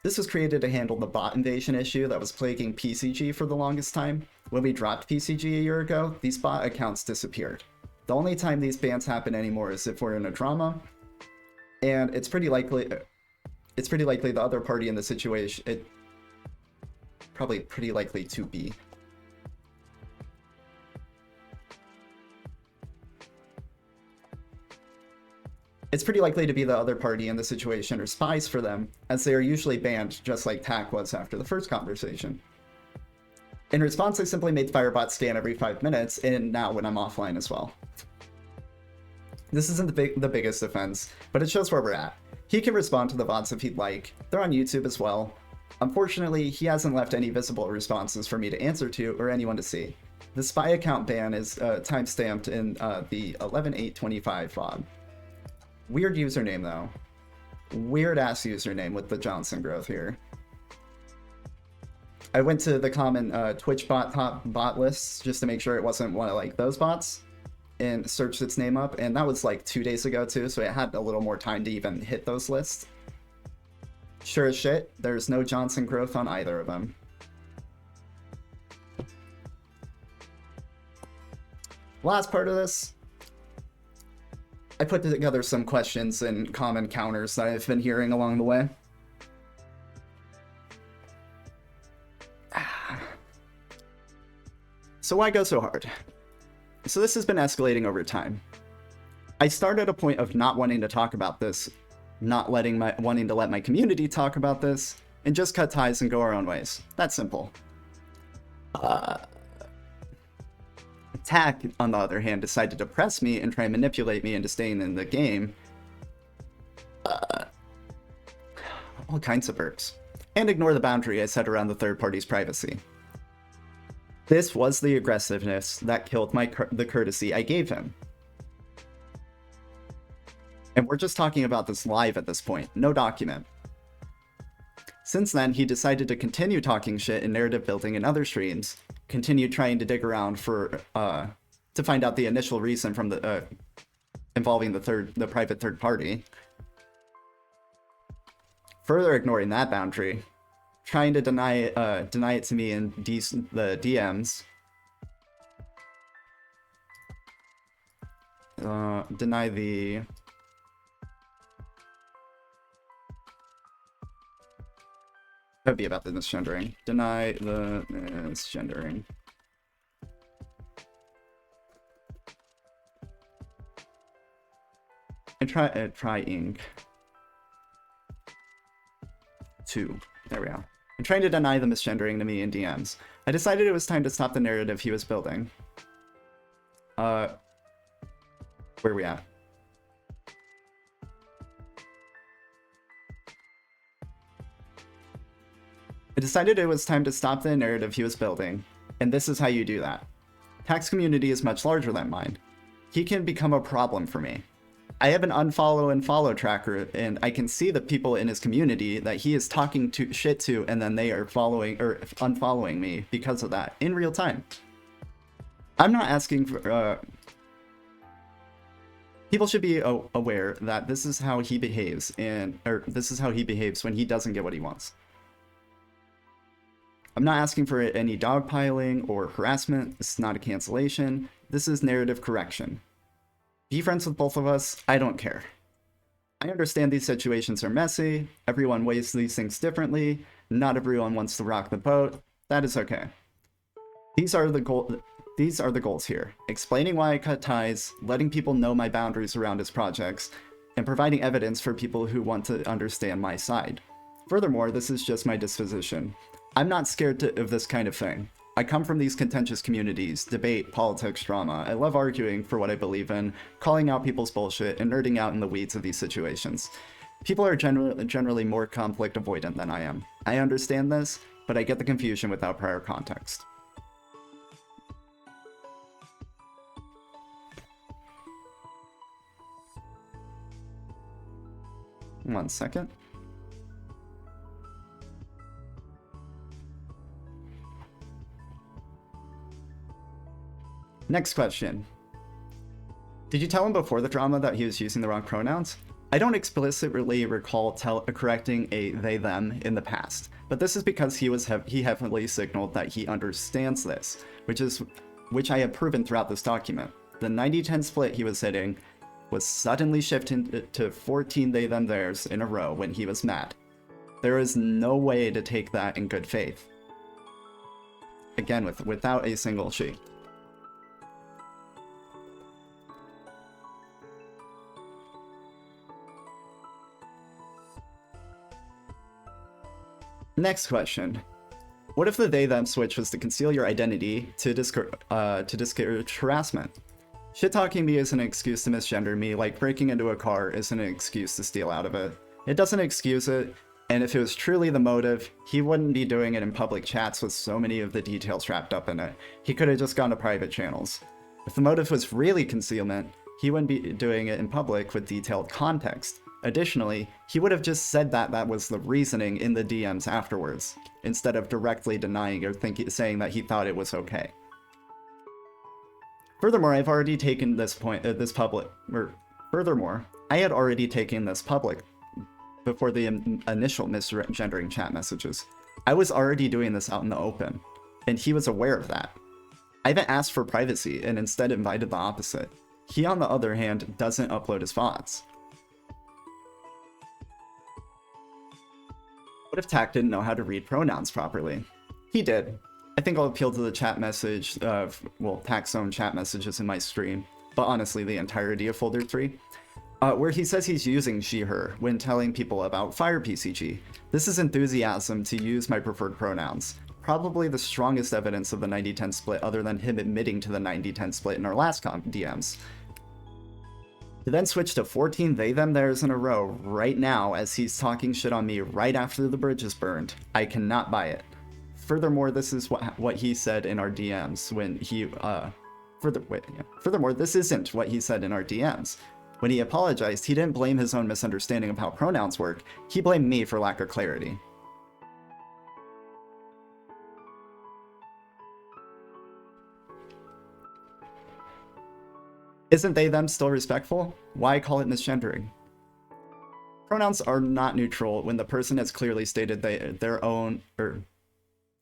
This was created to handle the bot invasion issue that was plaguing PCG for the longest time. When we dropped PCG a year ago, these bot accounts disappeared. The only time these bans happen anymore is if we're in a drama, and it's pretty likely the other party in the situation, probably pretty likely to be. It's pretty likely to be the other party in the situation or spies for them, as they are usually banned just like Tack was after the first conversation. In response, I simply made Firebot scan every 5 minutes, and now when I'm offline as well. This isn't the biggest offense, but it shows where we're at. He can respond to the VODs if he'd like. They're on YouTube as well. Unfortunately, he hasn't left any visible responses for me to answer to or anyone to see. The spy account ban is timestamped in the 11/8/25 VOD. Weird username though. Weird ass username with the Johnson growth here. I went to the common Twitch top bot lists just to make sure it wasn't one of like those bots, and searched its name up, and that was like 2 days ago too, so it had a little more time to even hit those lists. Sure as shit, there's no Johnson growth on either of them. Last part of this, I put together some questions and common counters that I've been hearing along the way. So why go so hard? So this has been escalating over time. I started at a point of not wanting to talk about this, wanting to let my community talk about this, and just cut ties and go our own ways. That's simple. Tack, on the other hand, decided to press me and try and manipulate me into staying in the game. All kinds of perks. And ignore the boundary I set around the third party's privacy. This was the aggressiveness that killed the courtesy I gave him. And we're just talking about this live at this point, no document. Since then, he decided to continue talking shit and narrative building in other streams, continued trying to dig around for to find out the initial reason from the involving the private third party. Further ignoring that boundary, trying to deny it to me in the DMs, deny the... That'd be about the misgendering. Deny the misgendering. And trying to. There we go. I'm trying to deny the misgendering to me in DMs. I decided it was time to stop the narrative he was building. Where are we at? I decided it was time to stop the narrative he was building, and this is how you do that. Tax community is much larger than mine. He can become a problem for me. I have an unfollow and follow tracker, and I can see the people in his community that he is talking shit to, and then they are following or unfollowing me because of that in real time. I'm not asking for... People should be aware that this is how he behaves, or this is how he behaves when he doesn't get what he wants. I'm not asking for any dogpiling or harassment. This is not a cancellation. This is narrative correction. Be friends with both of us. I don't care. I understand these situations are messy. Everyone weighs these things differently. Not everyone wants to rock the boat. That is okay. These are the goals here. Explaining why I cut ties, letting people know my boundaries around his projects, and providing evidence for people who want to understand my side. Furthermore, this is just my disposition. I'm not scared of this kind of thing. I come from these contentious communities, debate, politics, drama. I love arguing for what I believe in, calling out people's bullshit, and nerding out in the weeds of these situations. People are generally more conflict avoidant than I am. I understand this, but I get the confusion without prior context. One second. Next question. Did you tell him before the drama that he was using the wrong pronouns? I don't explicitly recall correcting a they/them in the past, but this is because he heavily signaled that he understands this, which I have proven throughout this document. The 90-10 split he was hitting was suddenly shifted to 14 they/them theirs in a row when he was mad. There is no way to take that in good faith. Again, without a single she. Next question. What if the they/them switch was to conceal your identity to discourage harassment? Shit-talking me isn't an excuse to misgender me, like breaking into a car isn't an excuse to steal out of it. It doesn't excuse it, and if it was truly the motive, he wouldn't be doing it in public chats with so many of the details wrapped up in it. He could have just gone to private channels. If the motive was really concealment, he wouldn't be doing it in public with detailed context. Additionally, he would have just said that was the reasoning in the DMs afterwards, instead of directly denying or saying that he thought it was okay. Furthermore, I've already taken furthermore, I had already taken this public before the initial misgendering chat messages. I was already doing this out in the open, and he was aware of that. I haven't asked for privacy and instead invited the opposite. He, on the other hand, doesn't upload his VODs. What if Tak didn't know how to read pronouns properly? He did. I think I'll appeal to the chat message, Tak's own chat messages in my stream, but honestly the entirety of folder 3, where he says he's using she, her when telling people about FirePCG. This is enthusiasm to use my preferred pronouns. Probably the strongest evidence of the 90-10 split other than him admitting to the 90-10 split in our last DMs. To then switch to 14 they/them theirs in a row right now as he's talking shit on me right after the bridge is burned, I cannot buy it. Furthermore, this is what he said in our DMs when he, Furthermore, this isn't what he said in our DMs. When he apologized, he didn't blame his own misunderstanding of how pronouns work, he blamed me for lack of clarity. Isn't they/them still respectful? Why call it misgendering? Pronouns are not neutral when the person has clearly stated their own, or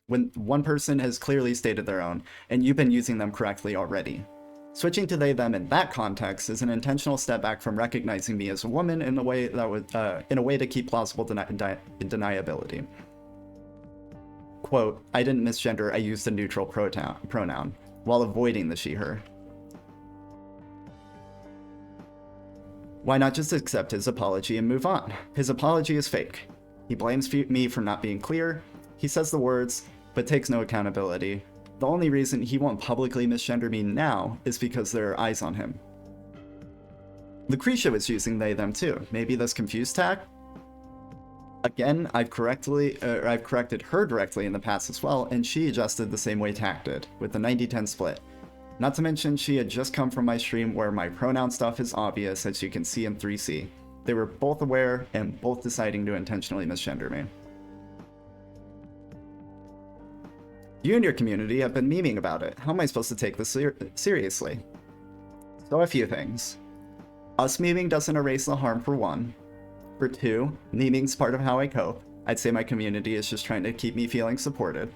when one person has clearly stated their own, and you've been using them correctly already. Switching to they them in that context is an intentional step back from recognizing me as a woman in a way that would in a way to keep plausible deniability. Quote, I didn't misgender, I used a neutral pronoun while avoiding the she/her. Why not just accept his apology and move on? His apology is fake. He blames me for not being clear. He says the words, but takes no accountability. The only reason he won't publicly misgender me now is because there are eyes on him. Lucretia was using they them too. Maybe this confused tag? Again, I've corrected her directly in the past as well, and she adjusted the same way Tack did, with the 90-10 split. Not to mention, she had just come from my stream where my pronoun stuff is obvious, as you can see in 3C. They were both aware and both deciding to intentionally misgender me. You and your community have been memeing about it. How am I supposed to take this seriously? So a few things. Us memeing doesn't erase the harm, for one. For two, meming's part of how I cope. I'd say my community is just trying to keep me feeling supported.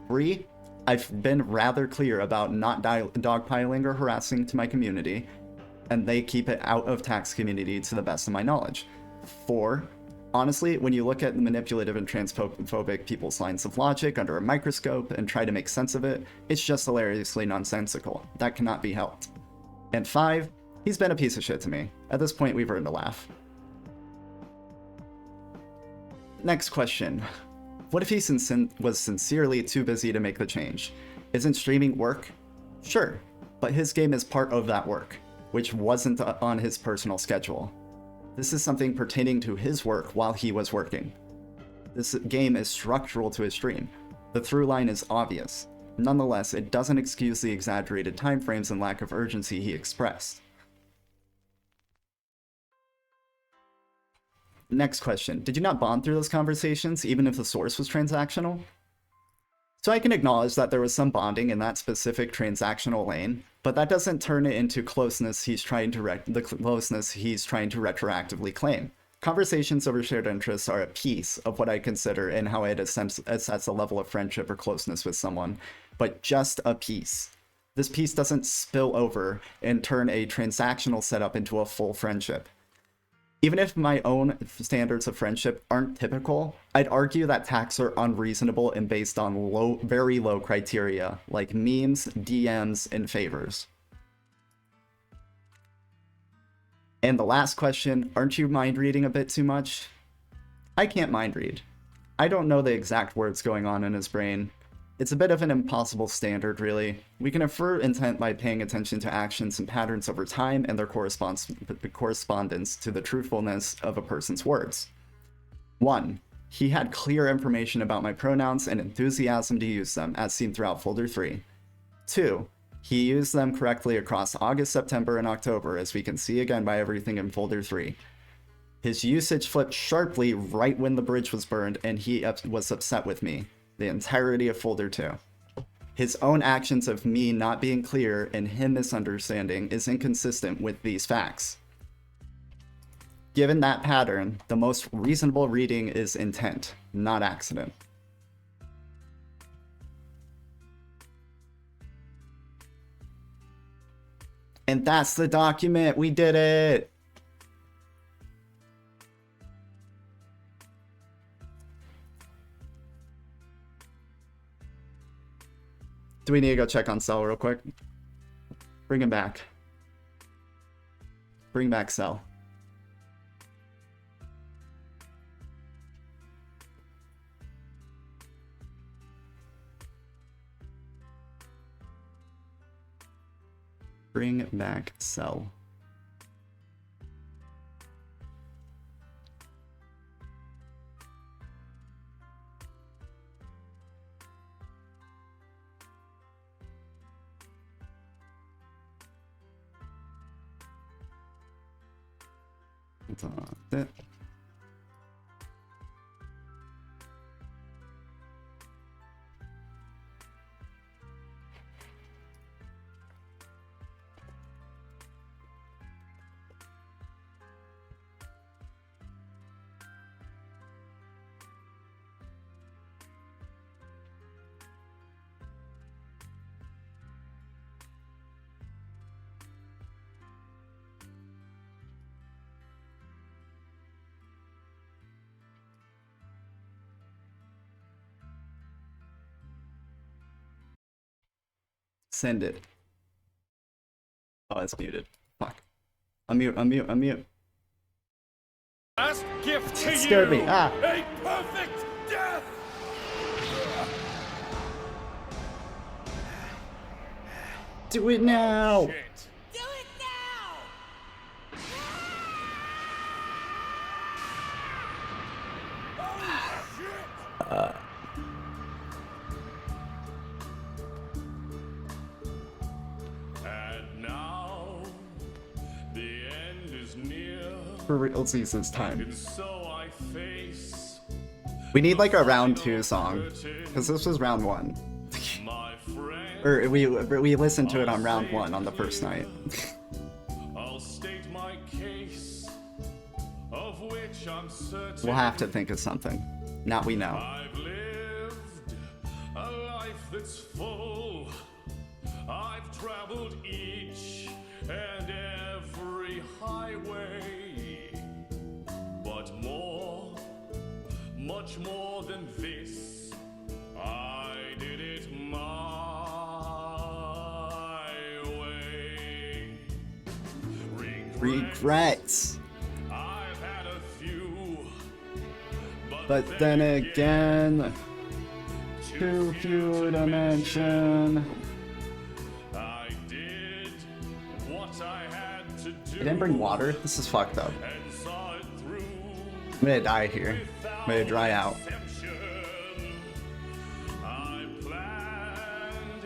3, I've been rather clear about not dogpiling or harassing to my community, and they keep it out of Tack's community to the best of my knowledge. 4, honestly, when you look at the manipulative and transphobic people's lines of logic under a microscope and try to make sense of it, it's just hilariously nonsensical. That cannot be helped. And 5, he's been a piece of shit to me. At this point, we've earned a laugh. Next question. What if he was sincerely too busy to make the change? Isn't streaming work? Sure, but his game is part of that work, which wasn't on his personal schedule. This is something pertaining to his work while he was working. This game is structural to his stream. The through line is obvious. Nonetheless, it doesn't excuse the exaggerated timeframes and lack of urgency he expressed. Next question. Did you not bond through those conversations, even if the source was transactional? So I can acknowledge that there was some bonding in that specific transactional lane, but that doesn't turn it into closeness he's trying to retroactively claim. Conversations over shared interests are a piece of what I consider and how I'd assess a level of friendship or closeness with someone, but just a piece. This piece doesn't spill over and turn a transactional setup into a full friendship. Even if my own standards of friendship aren't typical, I'd argue that Tacks are unreasonable and based on very low criteria, like memes, DMs, and favors. And the last question, aren't you mind reading a bit too much? I can't mind read. I don't know the exact words going on in his brain. It's a bit of an impossible standard, really. We can infer intent by paying attention to actions and patterns over time and their correspondence to the truthfulness of a person's words. 1. He had clear information about my pronouns and enthusiasm to use them, as seen throughout Folder 3. 2. He used them correctly across August, September, and October, as we can see again by everything in Folder 3. His usage flipped sharply right when the bridge was burned, and he was upset with me. The entirety of Folder 2. His own actions of me not being clear and him misunderstanding is inconsistent with these facts. Given that pattern, the most reasonable reading is intent, not accident. And that's the document! We did it! Do we need to go check on Cell real quick? Bring him back. Bring back Cell. Bring back Cell. That. Send it. Oh, it's muted. Fuck. Unmute. Last gift to It scared me. Ah. A perfect death. Do it now. Shit. Do it now! And now the end is near. For realsies this time. And so I face We need like a round 2 song. Because this was round 1. my friend. Or we listened to it on round 1 on the first night. I'll state my case, of which I'm certain. We'll have to think of something. Now we know. I've lived a life that's full. I've traveled each and every highway. But more, much more than this, I did it my way. Regrets. I've had a few, But then again, too few to mention. I did what I had to do. I didn't bring water? This is fucked up. And saw it through I'm gonna die here. I'm gonna dry out. deception. I planned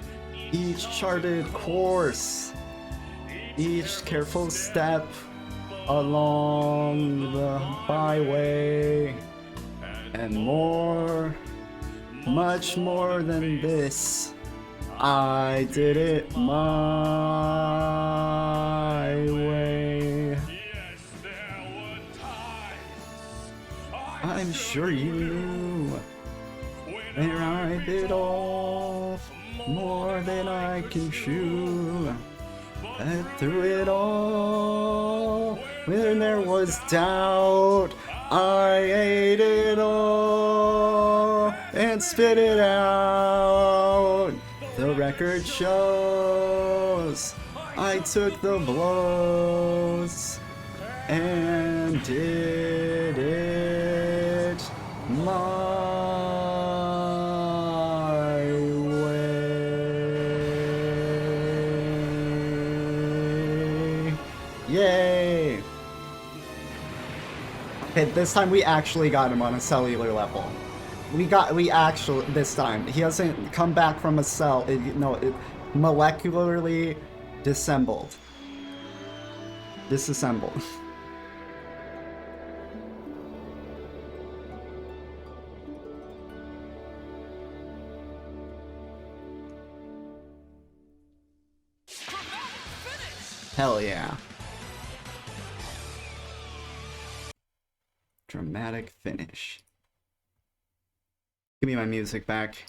Each charted course, each careful step along the byway, and more, much more than this, I did it my way. yes, there were times I'm sure you knew where I bit off more than I can chew. And through it all, when there was doubt, I ate it all and spit it out. The record shows I took the blows and did it my way. Yay! Okay, this time we actually got him on a cellular level. We actually, this time. He hasn't come back from a cell. Molecularly disassembled. Disassembled. Hell yeah. Dramatic finish. Give me my music back.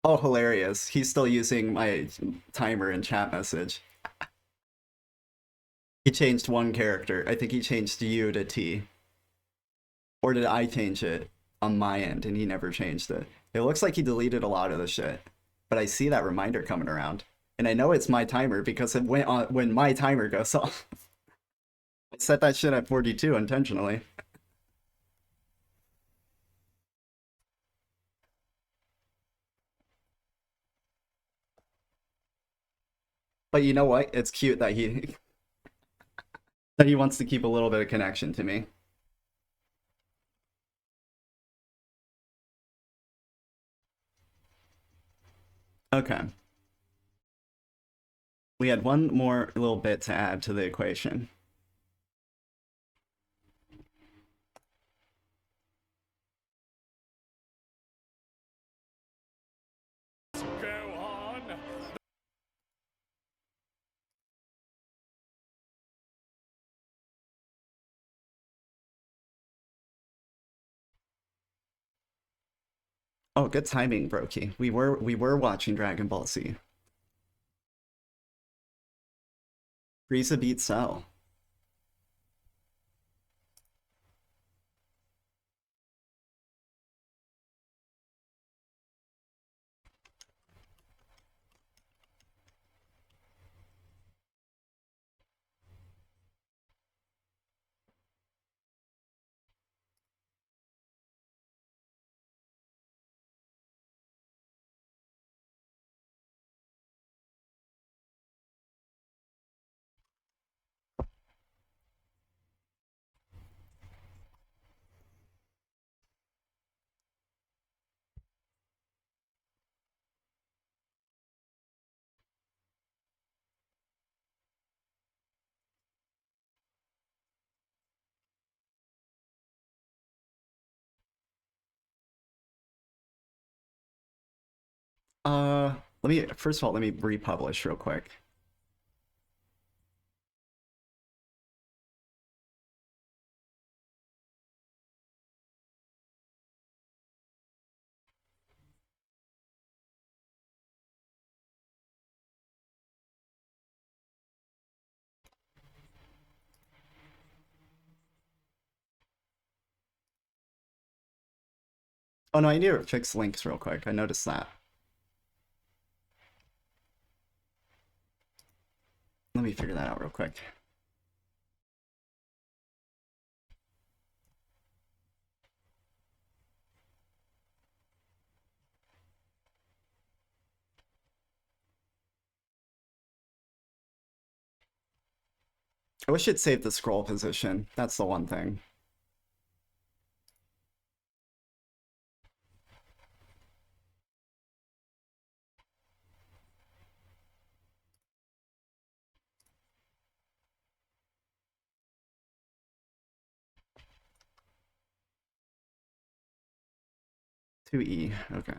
Oh, hilarious. He's still using my timer and chat message. He changed one character. I think he changed U to T. Or did I change it on my end and he never changed it? It looks like he deleted a lot of the shit. But I see that reminder coming around. And I know it's my timer because it went on when my timer goes off. I set that shit at 42 intentionally. But you know what? It's cute that he that he wants to keep a little bit of connection to me. Okay. We had one more little bit to add to the equation. go on. Oh, good timing, Brokey. We were watching Dragon Ball Z. Frieza beat Cell. Let me, first of all, let me republish real quick. Oh no, I need to fix links real quick. I noticed that. Let me figure that out real quick. I wish it saved the scroll position. That's the one thing. Two E, okay.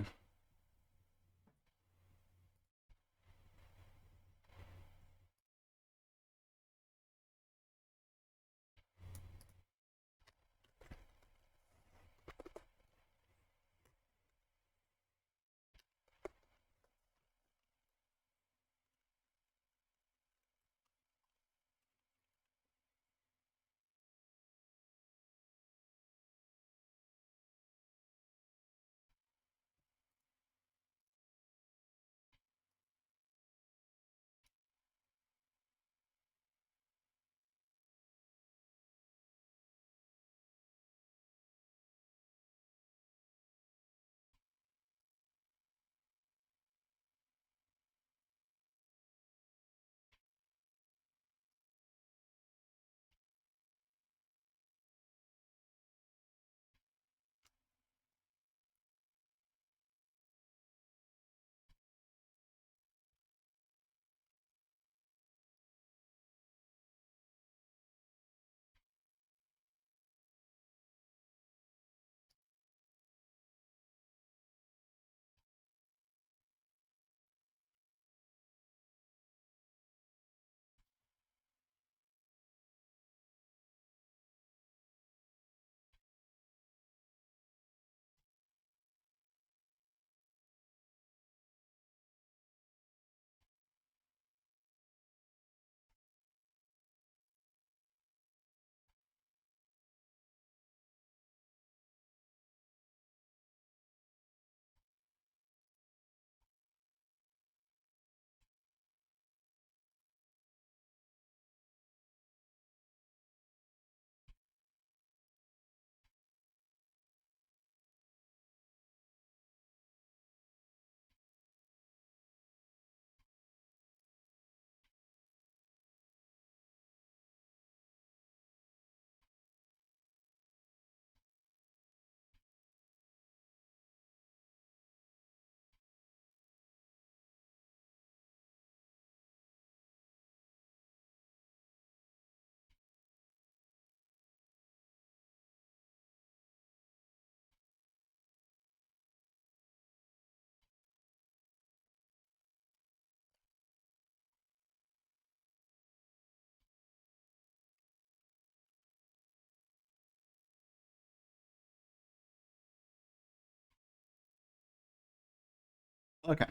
Okay.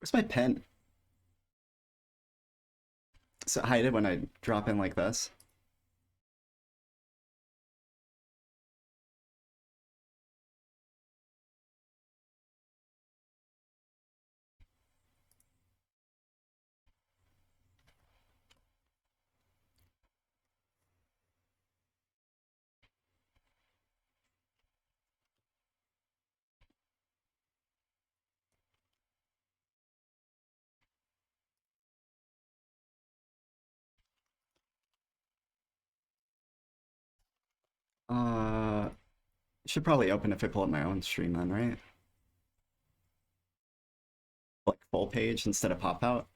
Where's my pen? So hide it when I drop in like this. Uh, should probably open if I pull up my own stream then, right? Like full page instead of pop out.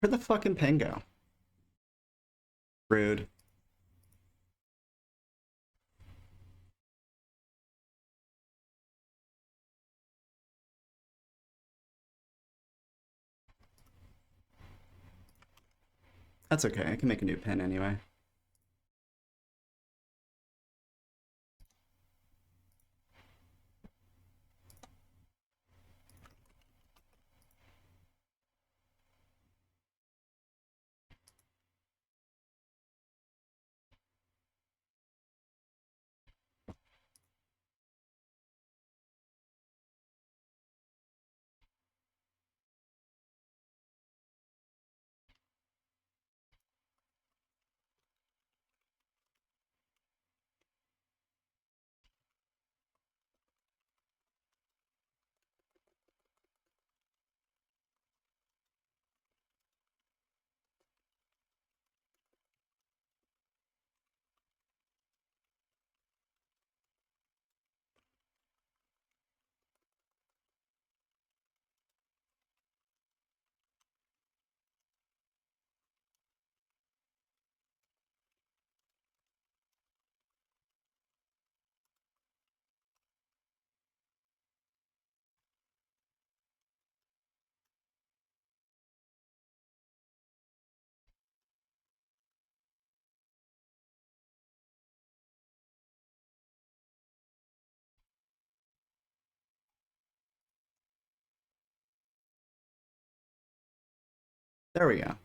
Where'd the fucking pen go? Rude. That's okay, I can make a new pen anyway. There we go.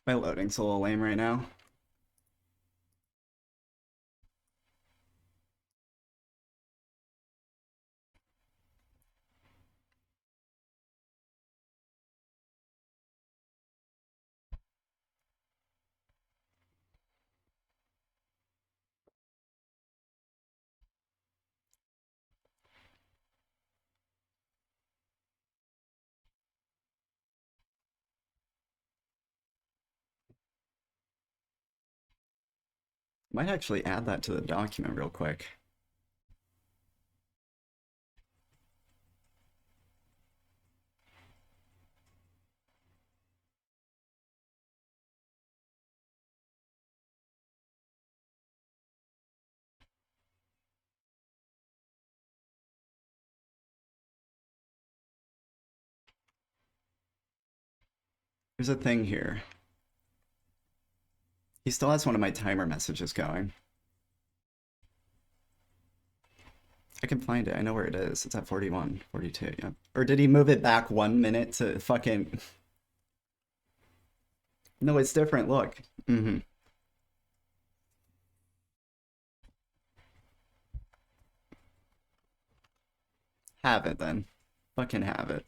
My loading's a little lame right now. Might actually add that to the document real quick. There's a thing here. He still has one of my timer messages going. I can find it. I know where it is. It's at 41, 42, yeah. Or did he move it back 1 minute to fucking... No, it's different. Look. Mm-hmm. Have it then. Fucking have it.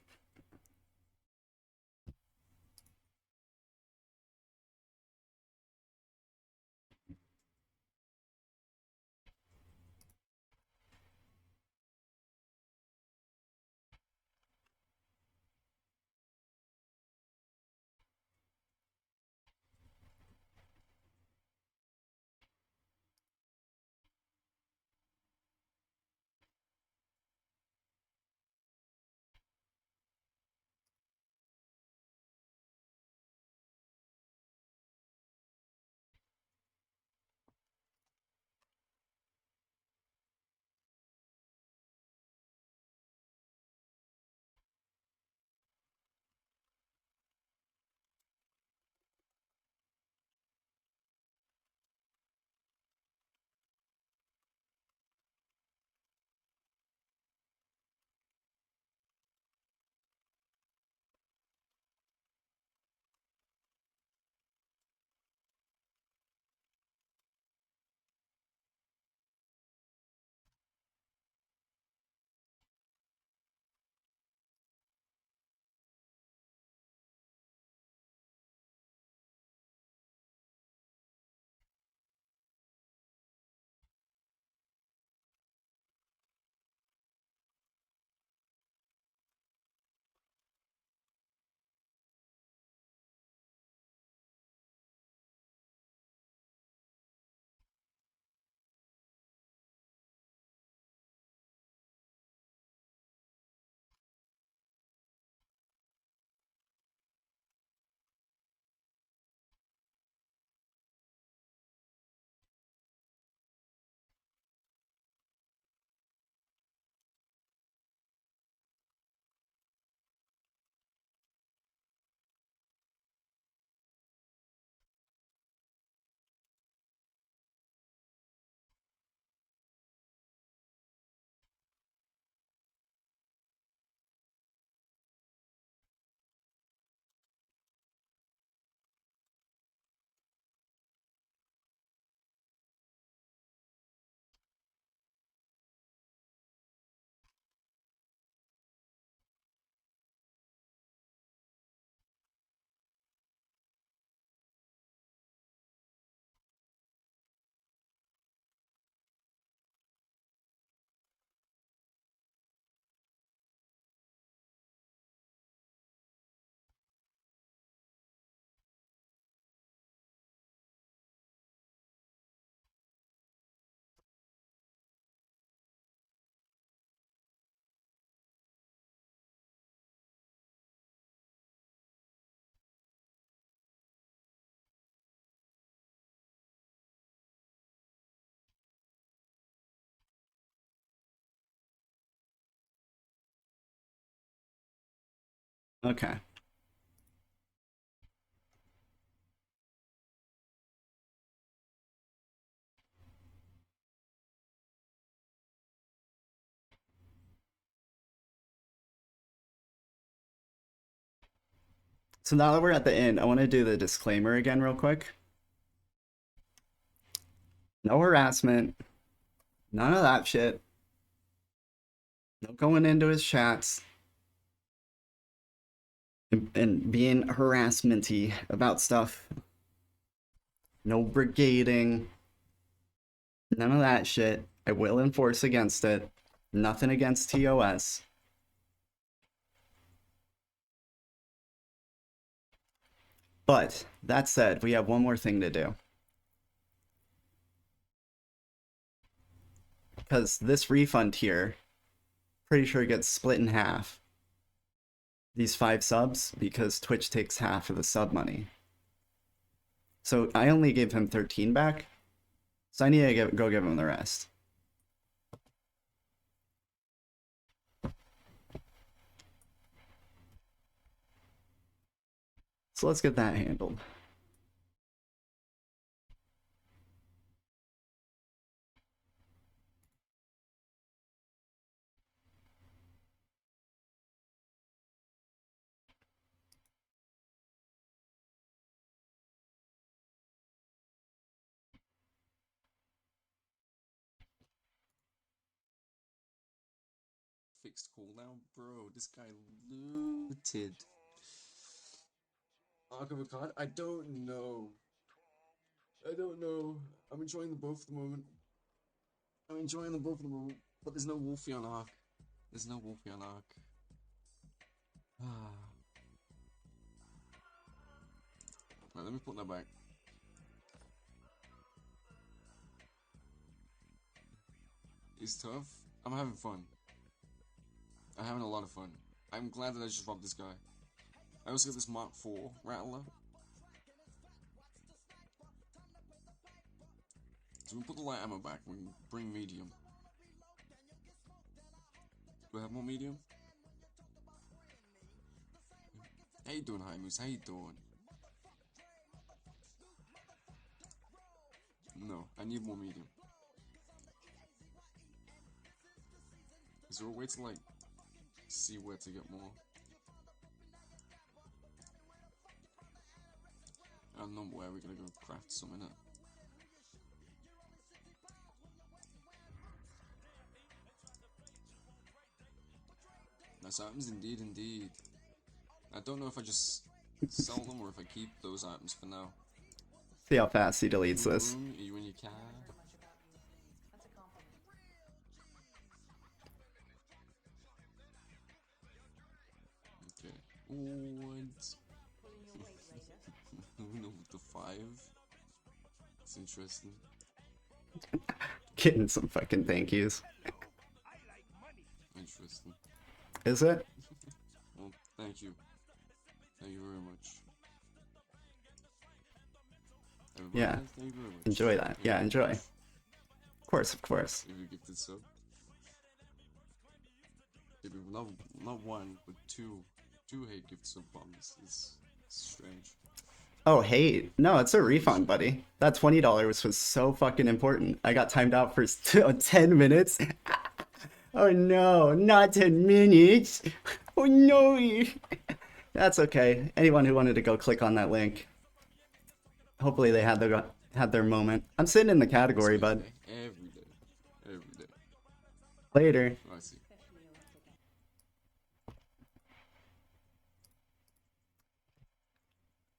Okay. So now that we're at the end, I want to do the disclaimer again real quick. No harassment. None of that shit. No going into his chats and being harassmenty about stuff. No brigading. None of that shit. I will enforce against it. Nothing against TOS. But that said, we have one more thing to do. Because this refund here, pretty sure gets split in half. These 5 subs, because Twitch takes half of the sub money. So I only gave him 13 back, so I need to go give him the rest. So let's get that handled. Fixed cooldown, bro. This guy looted. Arc of a card? I don't know. I'm enjoying them both at the moment. But there's no Wolfie on Arc. Right, let me put that back. It's tough. I'm having fun. I'm having a lot of fun. I'm glad that I just robbed this guy. I also got this Mark IV Rattler. So we put the light ammo back, we can bring medium. Do I have more medium? How you doing, High Moose? How you doing? No, I need more medium. Is there a way to, like, see where to get more? I don't know where we're gonna go craft some in it. Nice items, indeed. I don't know if I just sell them or if I keep those items for now. See how fast he deletes this. Are you in your cab? Okay. What? Uno with the 5. It's interesting. Getting some fucking thank yous. Interesting. Is it? Well, thank you. Thank you very much. Everybody Yeah. else, thank you very much. Enjoy that. Thank you Yeah, very enjoy. much. Of course. If you gifted sub. Maybe not one, but two hate gift sub bombs. It's strange. Oh, hey. No, it's a refund, buddy. That $20 was so fucking important. I got timed out for 10 minutes. Oh no, not 10 minutes. Oh no. That's okay. Anyone who wanted to go click on that link. Hopefully they had their moment. I'm sitting in the category, bud. Every day. Later. Oh, I see.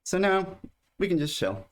So now we can just chill.